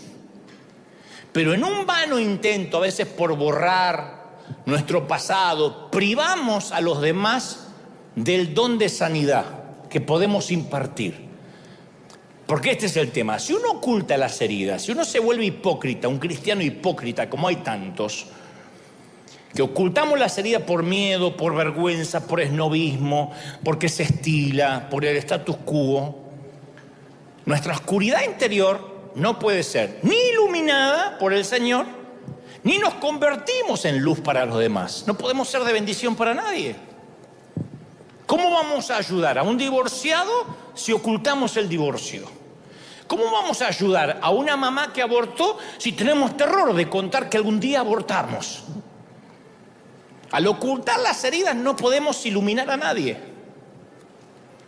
Speaker 1: Pero en un vano intento a veces por borrar nuestro pasado, privamos a los demás del don de sanidad que podemos impartir. Porque este es el tema. Si uno oculta las heridas, si uno se vuelve hipócrita, un cristiano hipócrita, como hay tantos, que ocultamos las heridas por miedo, por vergüenza, por esnobismo, porque se estila, por el status quo, nuestra oscuridad interior no puede ser ni iluminada por el Señor, ni nos convertimos en luz para los demás. No podemos ser de bendición para nadie. ¿Cómo vamos a ayudar a un divorciado si ocultamos el divorcio? ¿Cómo vamos a ayudar a una mamá que abortó si tenemos terror de contar que algún día abortamos? Al ocultar las heridas no podemos iluminar a nadie.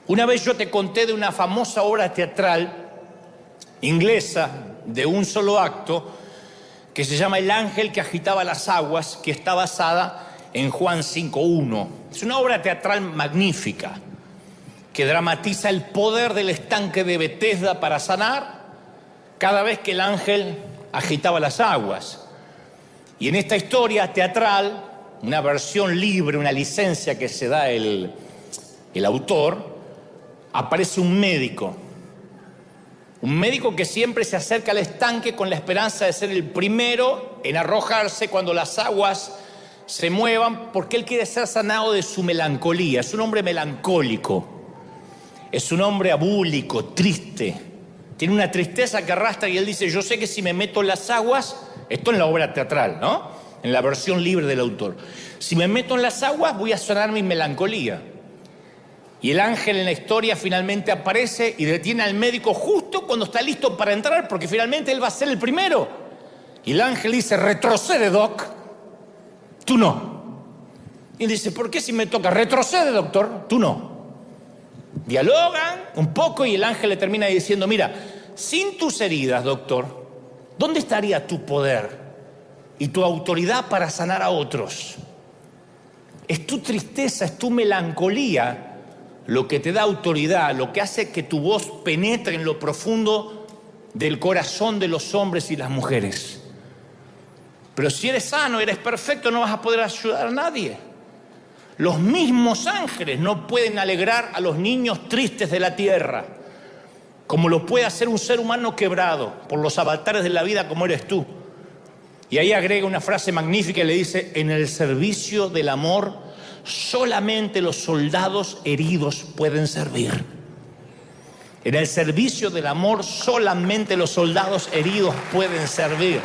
Speaker 1: Una vez yo te conté de una famosa obra teatral inglesa de un solo acto que se llama El ángel que agitaba las aguas, que está basada en Juan 5:1. Es una obra teatral magnífica que dramatiza el poder del estanque de Betesda para sanar cada vez que el ángel agitaba las aguas. Y en esta historia teatral, una versión libre, una licencia que se da el autor, aparece un médico que siempre se acerca al estanque con la esperanza de ser el primero en arrojarse cuando las aguas se muevan, porque él quiere ser sanado de su melancolía. Es un hombre melancólico. Es un hombre abúlico, triste. Tiene una tristeza que arrastra y él dice, yo sé que si me meto en las aguas, esto en la obra teatral, ¿no? En la versión libre del autor. Si me meto en las aguas voy a sanar mi melancolía. Y el ángel en la historia finalmente aparece y detiene al médico justo cuando está listo para entrar, porque finalmente él va a ser el primero. Y el ángel dice, retrocede, Doc. Tú no. Y él dice, ¿por qué si me toca? Retrocede, doctor. Tú no. Dialogan un poco y el ángel le termina diciendo, mira, sin tus heridas, doctor, ¿dónde estaría tu poder y tu autoridad para sanar a otros? Es tu tristeza, es tu melancolía lo que te da autoridad, lo que hace que tu voz penetre en lo profundo del corazón de los hombres y las mujeres. Pero si eres sano, eres perfecto, no vas a poder ayudar a nadie. Los mismos ángeles no pueden alegrar a los niños tristes de la tierra, como lo puede hacer un ser humano quebrado por los avatares de la vida como eres tú. Y ahí agrega una frase magnífica y le dice, en el servicio del amor solamente los soldados heridos pueden servir. En el servicio del amor solamente los soldados heridos pueden servir.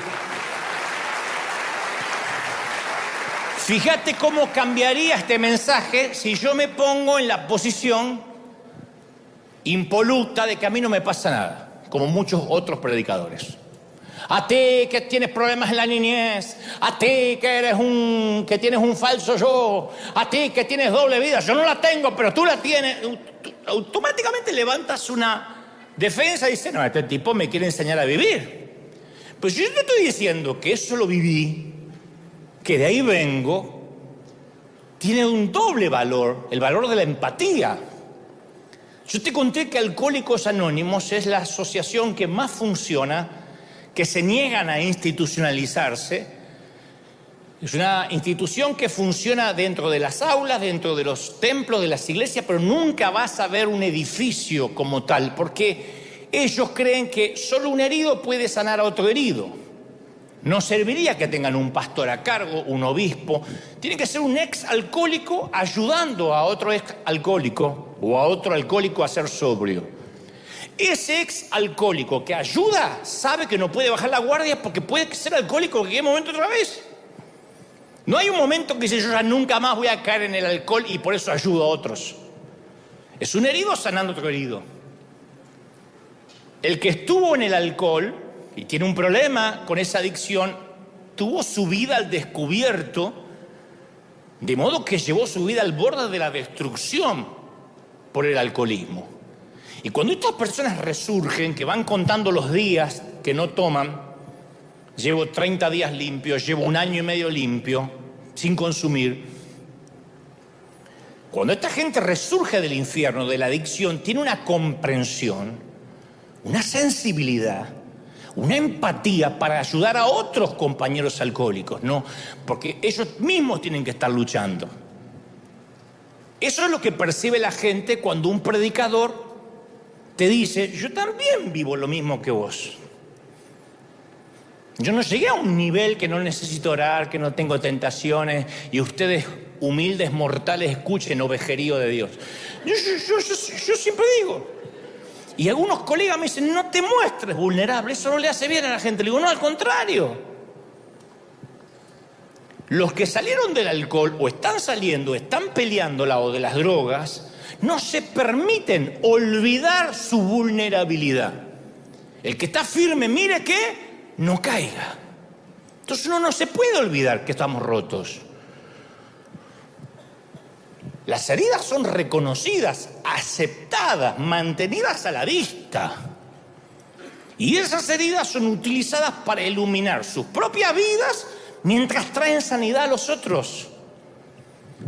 Speaker 1: Fíjate cómo cambiaría este mensaje si yo me pongo en la posición impoluta de que a mí no me pasa nada, como muchos otros predicadores. A ti que tienes problemas en la niñez, a ti que tienes un falso yo, a ti que tienes doble vida, yo no la tengo, pero tú la tienes. Automáticamente levantas una defensa y dices, no, este tipo me quiere enseñar a vivir. Pues yo te estoy diciendo que eso lo viví, que de ahí vengo, tiene un doble valor, el valor de la empatía. Yo te conté que Alcohólicos Anónimos es la asociación que más funciona, que se niegan a institucionalizarse. Es una institución que funciona dentro de las aulas, dentro de los templos, de las iglesias, pero nunca vas a ver un edificio como tal, porque ellos creen que solo un herido puede sanar a otro herido. No serviría que tengan un pastor a cargo, un obispo. Tiene que ser un ex-alcohólico ayudando a otro ex-alcohólico o a otro alcohólico a ser sobrio. Ese ex-alcohólico que ayuda sabe que no puede bajar la guardia porque puede ser alcohólico en cualquier momento otra vez. No hay un momento que dice yo ya nunca más voy a caer en el alcohol y por eso ayudo a otros. Es un herido sanando otro herido. El que estuvo en el alcohol y tiene un problema con esa adicción, tuvo su vida al descubierto, de modo que llevó su vida al borde de la destrucción por el alcoholismo. Y cuando estas personas resurgen, que van contando los días que no toman, llevo 30 días limpios, llevo 1 año y medio limpio, sin consumir. Cuando esta gente resurge del infierno, de la adicción, tiene una comprensión, una sensibilidad, una empatía para ayudar a otros compañeros alcohólicos, ¿no? Porque ellos mismos tienen que estar luchando. Eso es lo que percibe la gente cuando un predicador te dice, yo también vivo lo mismo que vos. Yo no llegué a un nivel que no necesito orar, que no tengo tentaciones, y ustedes, humildes mortales, escuchen ovejerío de Dios. Yo siempre digo, y algunos colegas me dicen, no te muestres vulnerable, eso no le hace bien a la gente. Le digo, no, al contrario. Los que salieron del alcohol, o están saliendo, están peleando la o de las drogas, no se permiten olvidar su vulnerabilidad. El que está firme, mire que no caiga. Entonces uno no se puede olvidar que estamos rotos. Las heridas son reconocidas, aceptadas, mantenidas a la vista. Y esas heridas son utilizadas para iluminar sus propias vidas mientras traen sanidad a los otros.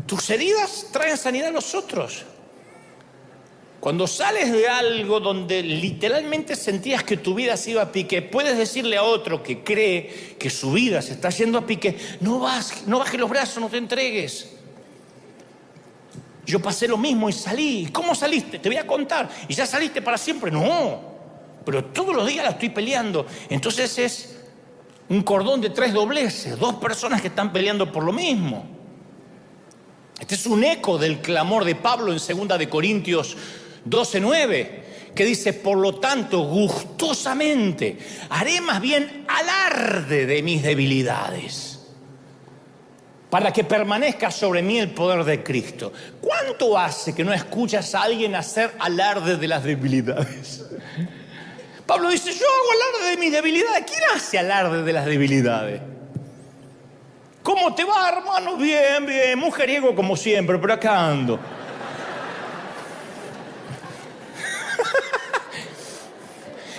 Speaker 1: Tus heridas traen sanidad a los otros. Cuando sales de algo donde literalmente sentías que tu vida se iba a pique, puedes decirle a otro que cree que su vida se está yendo a pique, no bajes los brazos, no te entregues. Yo pasé lo mismo y salí. ¿Cómo saliste? Te voy a contar. ¿Y ya saliste para siempre? No. Pero todos los días la estoy peleando. Entonces es un cordón de 3 dobleces. 2 personas que están peleando por lo mismo. Este es un eco del clamor de Pablo en 2 de Corintios 12:9, que dice, por lo tanto, gustosamente haré más bien alarde de mis debilidades, para que permanezca sobre mí el poder de Cristo. ¿Cuánto hace que no escuchas a alguien hacer alarde de las debilidades? Pablo dice, yo hago alarde de mis debilidades. ¿Quién hace alarde de las debilidades? ¿Cómo te va, hermano? Bien, bien, mujeriego como siempre, pero acá ando.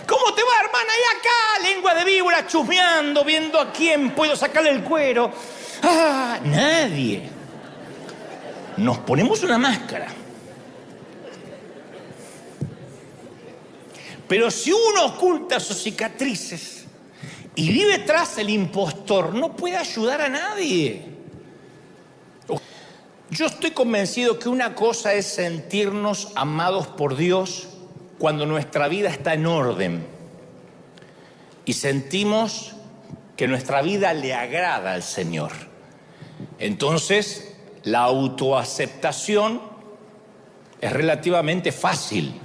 Speaker 1: ¿Cómo te va, hermana? Y acá, lengua de víbora, chusmeando, viendo a quién puedo sacarle el cuero. Ah, nadie. Nos ponemos una máscara. Pero si uno oculta sus cicatrices y vive tras el impostor, no puede ayudar a nadie. Yo estoy convencido que una cosa es sentirnos amados por Dios cuando nuestra vida está en orden y sentimos que nuestra vida le agrada al Señor. Entonces, la autoaceptación es relativamente fácil.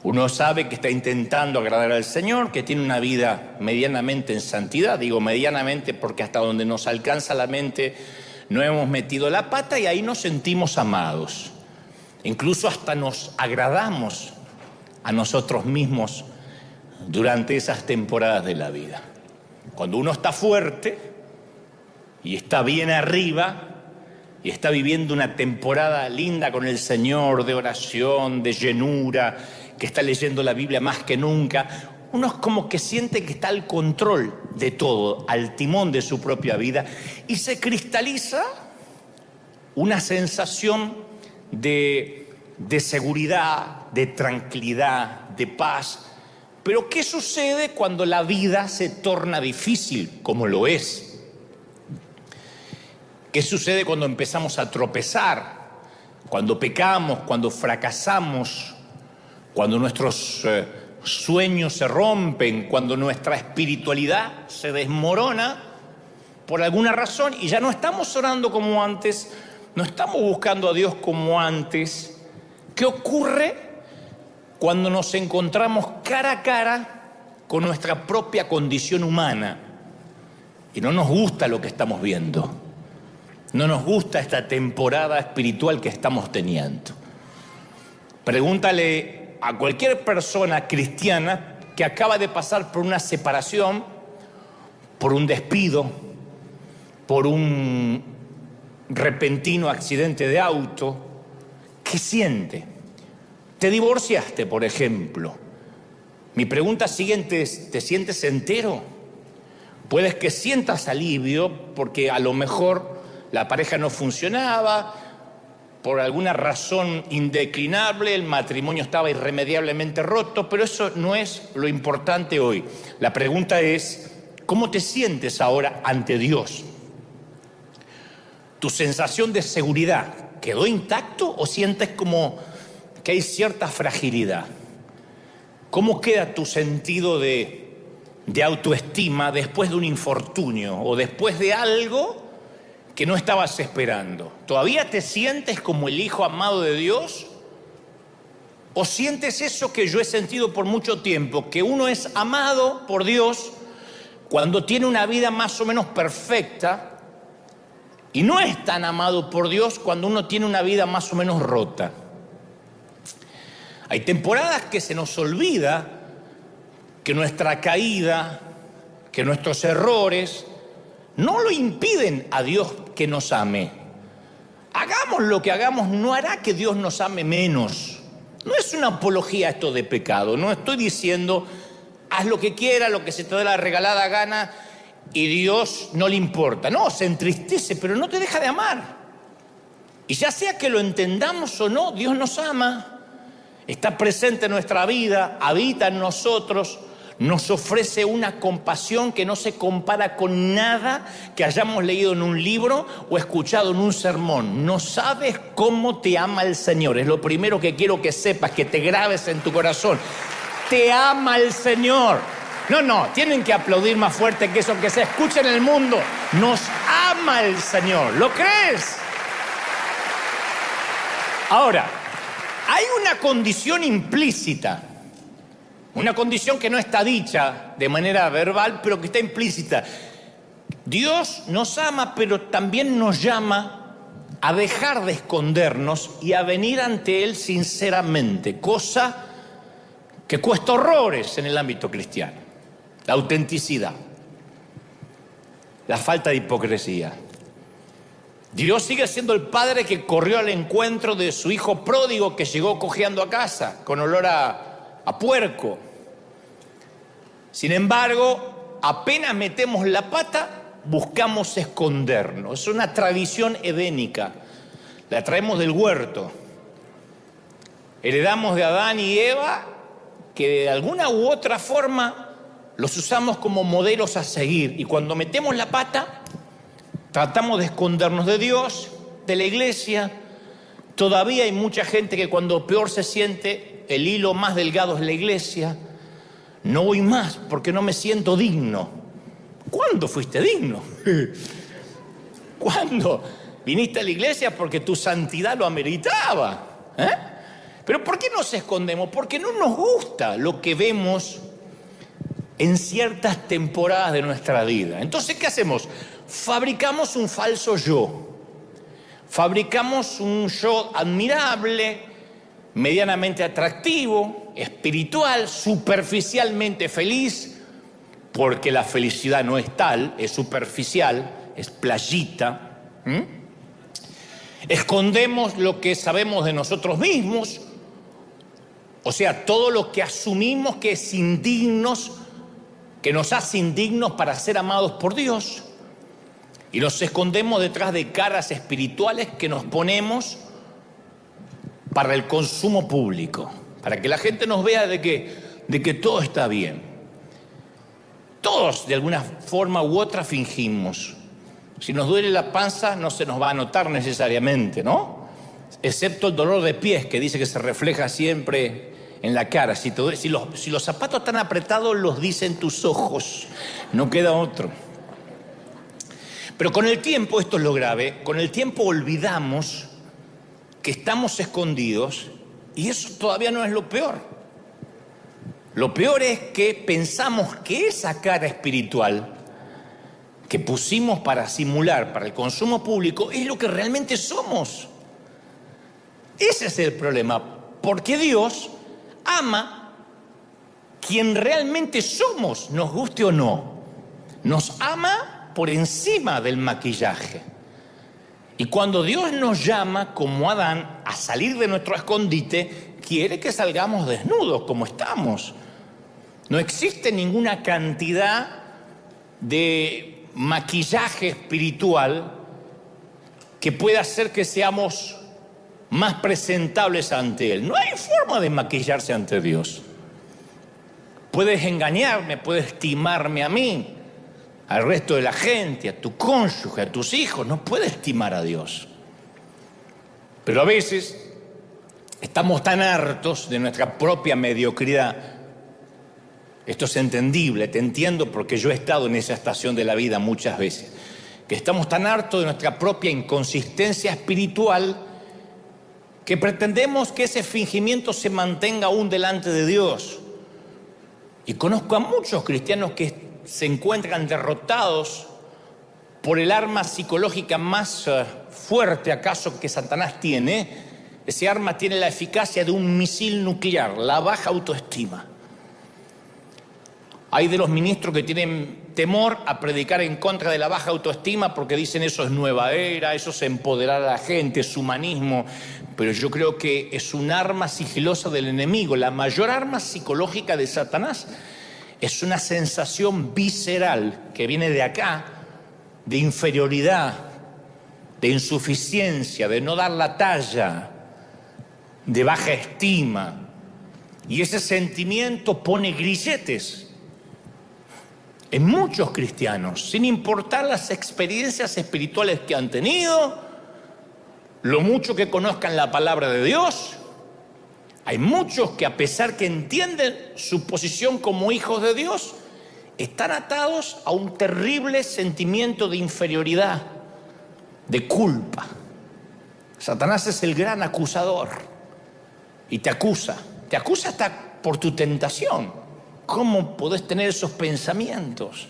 Speaker 1: Uno sabe que está intentando agradar al Señor, que tiene una vida medianamente en santidad. Digo medianamente porque hasta donde nos alcanza la mente no hemos metido la pata y ahí nos sentimos amados. Incluso hasta nos agradamos a nosotros mismos durante esas temporadas de la vida. Cuando uno está fuerte y está bien arriba y está viviendo una temporada linda con el Señor, de oración, de llenura, que está leyendo la Biblia más que nunca, uno es como que siente que está al control de todo, al timón de su propia vida, y se cristaliza una sensación de seguridad, de tranquilidad, de paz. Pero ¿qué sucede cuando la vida se torna difícil, como lo es? ¿Qué sucede cuando empezamos a tropezar? Cuando pecamos, cuando fracasamos, cuando nuestros sueños se rompen, cuando nuestra espiritualidad se desmorona por alguna razón y ya no estamos orando como antes, no estamos buscando a Dios como antes. ¿Qué ocurre cuando nos encontramos cara a cara con nuestra propia condición humana y no nos gusta lo que estamos viendo? No nos gusta esta temporada espiritual que estamos teniendo. Pregúntale a cualquier persona cristiana que acaba de pasar por una separación, por un despido, por un repentino accidente de auto. ¿Qué siente? Te divorciaste, por ejemplo. Mi pregunta siguiente es, ¿te sientes entero? Puedes que sientas alivio porque a lo mejor la pareja no funcionaba, por alguna razón indeclinable, el matrimonio estaba irremediablemente roto, pero eso no es lo importante hoy. La pregunta es, ¿cómo te sientes ahora ante Dios? ¿Tu sensación de seguridad quedó intacto o sientes como que hay cierta fragilidad? ¿Cómo queda tu sentido de autoestima después de un infortunio o después de algo que no estabas esperando? ¿Todavía te sientes como el hijo amado de Dios? ¿O sientes eso que yo he sentido por mucho tiempo, que uno es amado por Dios cuando tiene una vida más o menos perfecta y no es tan amado por Dios cuando uno tiene una vida más o menos rota? Hay temporadas que se nos olvida que nuestra caída, que nuestros errores no lo impiden a Dios que nos ame. Hagamos lo que hagamos, no hará que Dios nos ame menos. No es una apología esto de pecado. No estoy diciendo, haz lo que quieras, lo que se te dé la regalada gana y Dios no le importa. No, se entristece, pero no te deja de amar. Y ya sea que lo entendamos o no, Dios nos ama. Está presente en nuestra vida, habita en nosotros, nos ofrece una compasión que no se compara con nada que hayamos leído en un libro o escuchado en un sermón. No sabes cómo te ama el Señor. Es lo primero que quiero que sepas, que te grabes en tu corazón. Te ama el Señor. No, tienen que aplaudir más fuerte que eso, que se escuche en el mundo. Nos ama el Señor. ¿Lo crees? Ahora, hay una condición implícita. Una condición que no está dicha de manera verbal, pero que está implícita. Dios nos ama, pero también nos llama a dejar de escondernos y a venir ante Él sinceramente, cosa que cuesta horrores en el ámbito cristiano. La autenticidad, la falta de hipocresía. Dios sigue siendo el padre que corrió al encuentro de su hijo pródigo que llegó cojeando a casa con olor a puerco. Sin embargo, apenas metemos la pata, buscamos escondernos. Es una tradición edénica, la traemos del huerto. Heredamos de Adán y Eva, que de alguna u otra forma los usamos como modelos a seguir. Y cuando metemos la pata, tratamos de escondernos de Dios, de la iglesia. Todavía hay mucha gente que cuando peor se siente, el hilo más delgado es la iglesia. No voy más porque no me siento digno. ¿Cuándo fuiste digno? ¿Cuándo? Viniste a la iglesia porque tu santidad lo ameritaba. Pero ¿por qué nos escondemos? Porque no nos gusta lo que vemos en ciertas temporadas de nuestra vida. Entonces, ¿qué hacemos? Fabricamos un falso yo. Fabricamos un yo admirable, medianamente atractivo, espiritual, superficialmente feliz, porque la felicidad no es tal, es superficial, es playita. Escondemos lo que sabemos de nosotros mismos, o sea, todo lo que asumimos que es indignos, que nos hace indignos para ser amados por Dios. Y nos escondemos detrás de caras espirituales que nos ponemos para el consumo público, para que la gente nos vea de que todo está bien. Todos, de alguna forma u otra, fingimos. Si nos duele la panza, no se nos va a notar necesariamente, ¿no? Excepto el dolor de pies, que dice que se refleja siempre en la cara. Si los zapatos están apretados, los dicen tus ojos. No queda otro. Pero con el tiempo, esto es lo grave, con el tiempo olvidamos que estamos escondidos y eso todavía no es lo peor. Lo peor es que pensamos que esa cara espiritual que pusimos para simular, para el consumo público, es lo que realmente somos. Ese es el problema, porque Dios ama quien realmente somos, nos guste o no. Nos ama por encima del maquillaje. Y cuando Dios nos llama, como Adán, a salir de nuestro escondite, quiere que salgamos desnudos como estamos. No existe ninguna cantidad de maquillaje espiritual que pueda hacer que seamos más presentables ante Él. No hay forma de maquillarse ante Dios. Puedes engañarme, puedes timarme a mí, al resto de la gente, a tu cónyuge, a tus hijos. No puedes estimar a Dios. Pero a veces estamos tan hartos de nuestra propia mediocridad. Esto es entendible, te entiendo porque yo he estado en esa estación de la vida muchas veces. Que estamos tan hartos de nuestra propia inconsistencia espiritual que pretendemos que ese fingimiento se mantenga aún delante de Dios. Y conozco a muchos cristianos que se encuentran derrotados por el arma psicológica más fuerte acaso que Satanás tiene. Ese arma tiene la eficacia de un misil nuclear, la baja autoestima. Hay de los ministros que tienen temor a predicar en contra de la baja autoestima porque dicen eso es nueva era, eso es empoderar a la gente, es humanismo. Pero yo creo que es un arma sigilosa del enemigo. La mayor arma psicológica de Satanás es una sensación visceral que viene de acá, de inferioridad, de insuficiencia, de no dar la talla, de baja estima. Y ese sentimiento pone grilletes en muchos cristianos, sin importar las experiencias espirituales que han tenido, lo mucho que conozcan la palabra de Dios. Hay muchos que, a pesar que entienden su posición como hijos de Dios, están atados a un terrible sentimiento de inferioridad, de culpa. Satanás es el gran acusador y te acusa hasta por tu tentación. ¿Cómo podés tener esos pensamientos?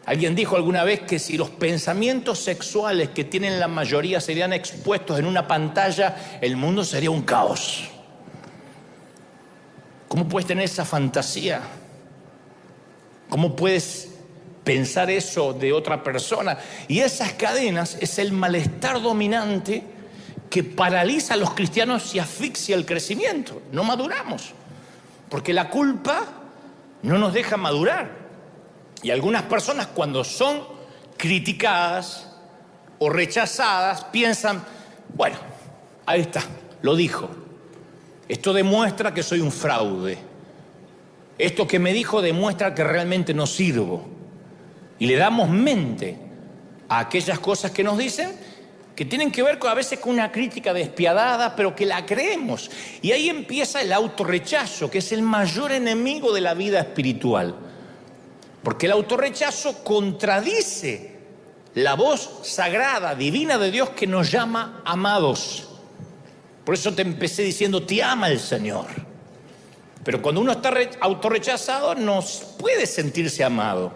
Speaker 1: Alguien dijo alguna vez que si los pensamientos sexuales que tienen la mayoría serían expuestos en una pantalla, el mundo sería un caos. ¿Cómo puedes tener esa fantasía? ¿Cómo puedes pensar eso de otra persona? Y esas cadenas es el malestar dominante que paraliza a los cristianos y asfixia el crecimiento. No maduramos, porque la culpa no nos deja madurar. Y algunas personas, cuando son criticadas o rechazadas, piensan, bueno, ahí está, lo dijo. Esto demuestra que soy un fraude. Esto que me dijo demuestra que realmente no sirvo. Y le damos mente a aquellas cosas que nos dicen, que tienen que ver a veces con una crítica despiadada, pero que la creemos. Y ahí empieza el autorrechazo, que es el mayor enemigo de la vida espiritual. Porque el autorrechazo contradice la voz sagrada, divina de Dios que nos llama amados. Por eso te empecé diciendo, te ama el Señor. Pero cuando uno está autorrechazado, no puede sentirse amado.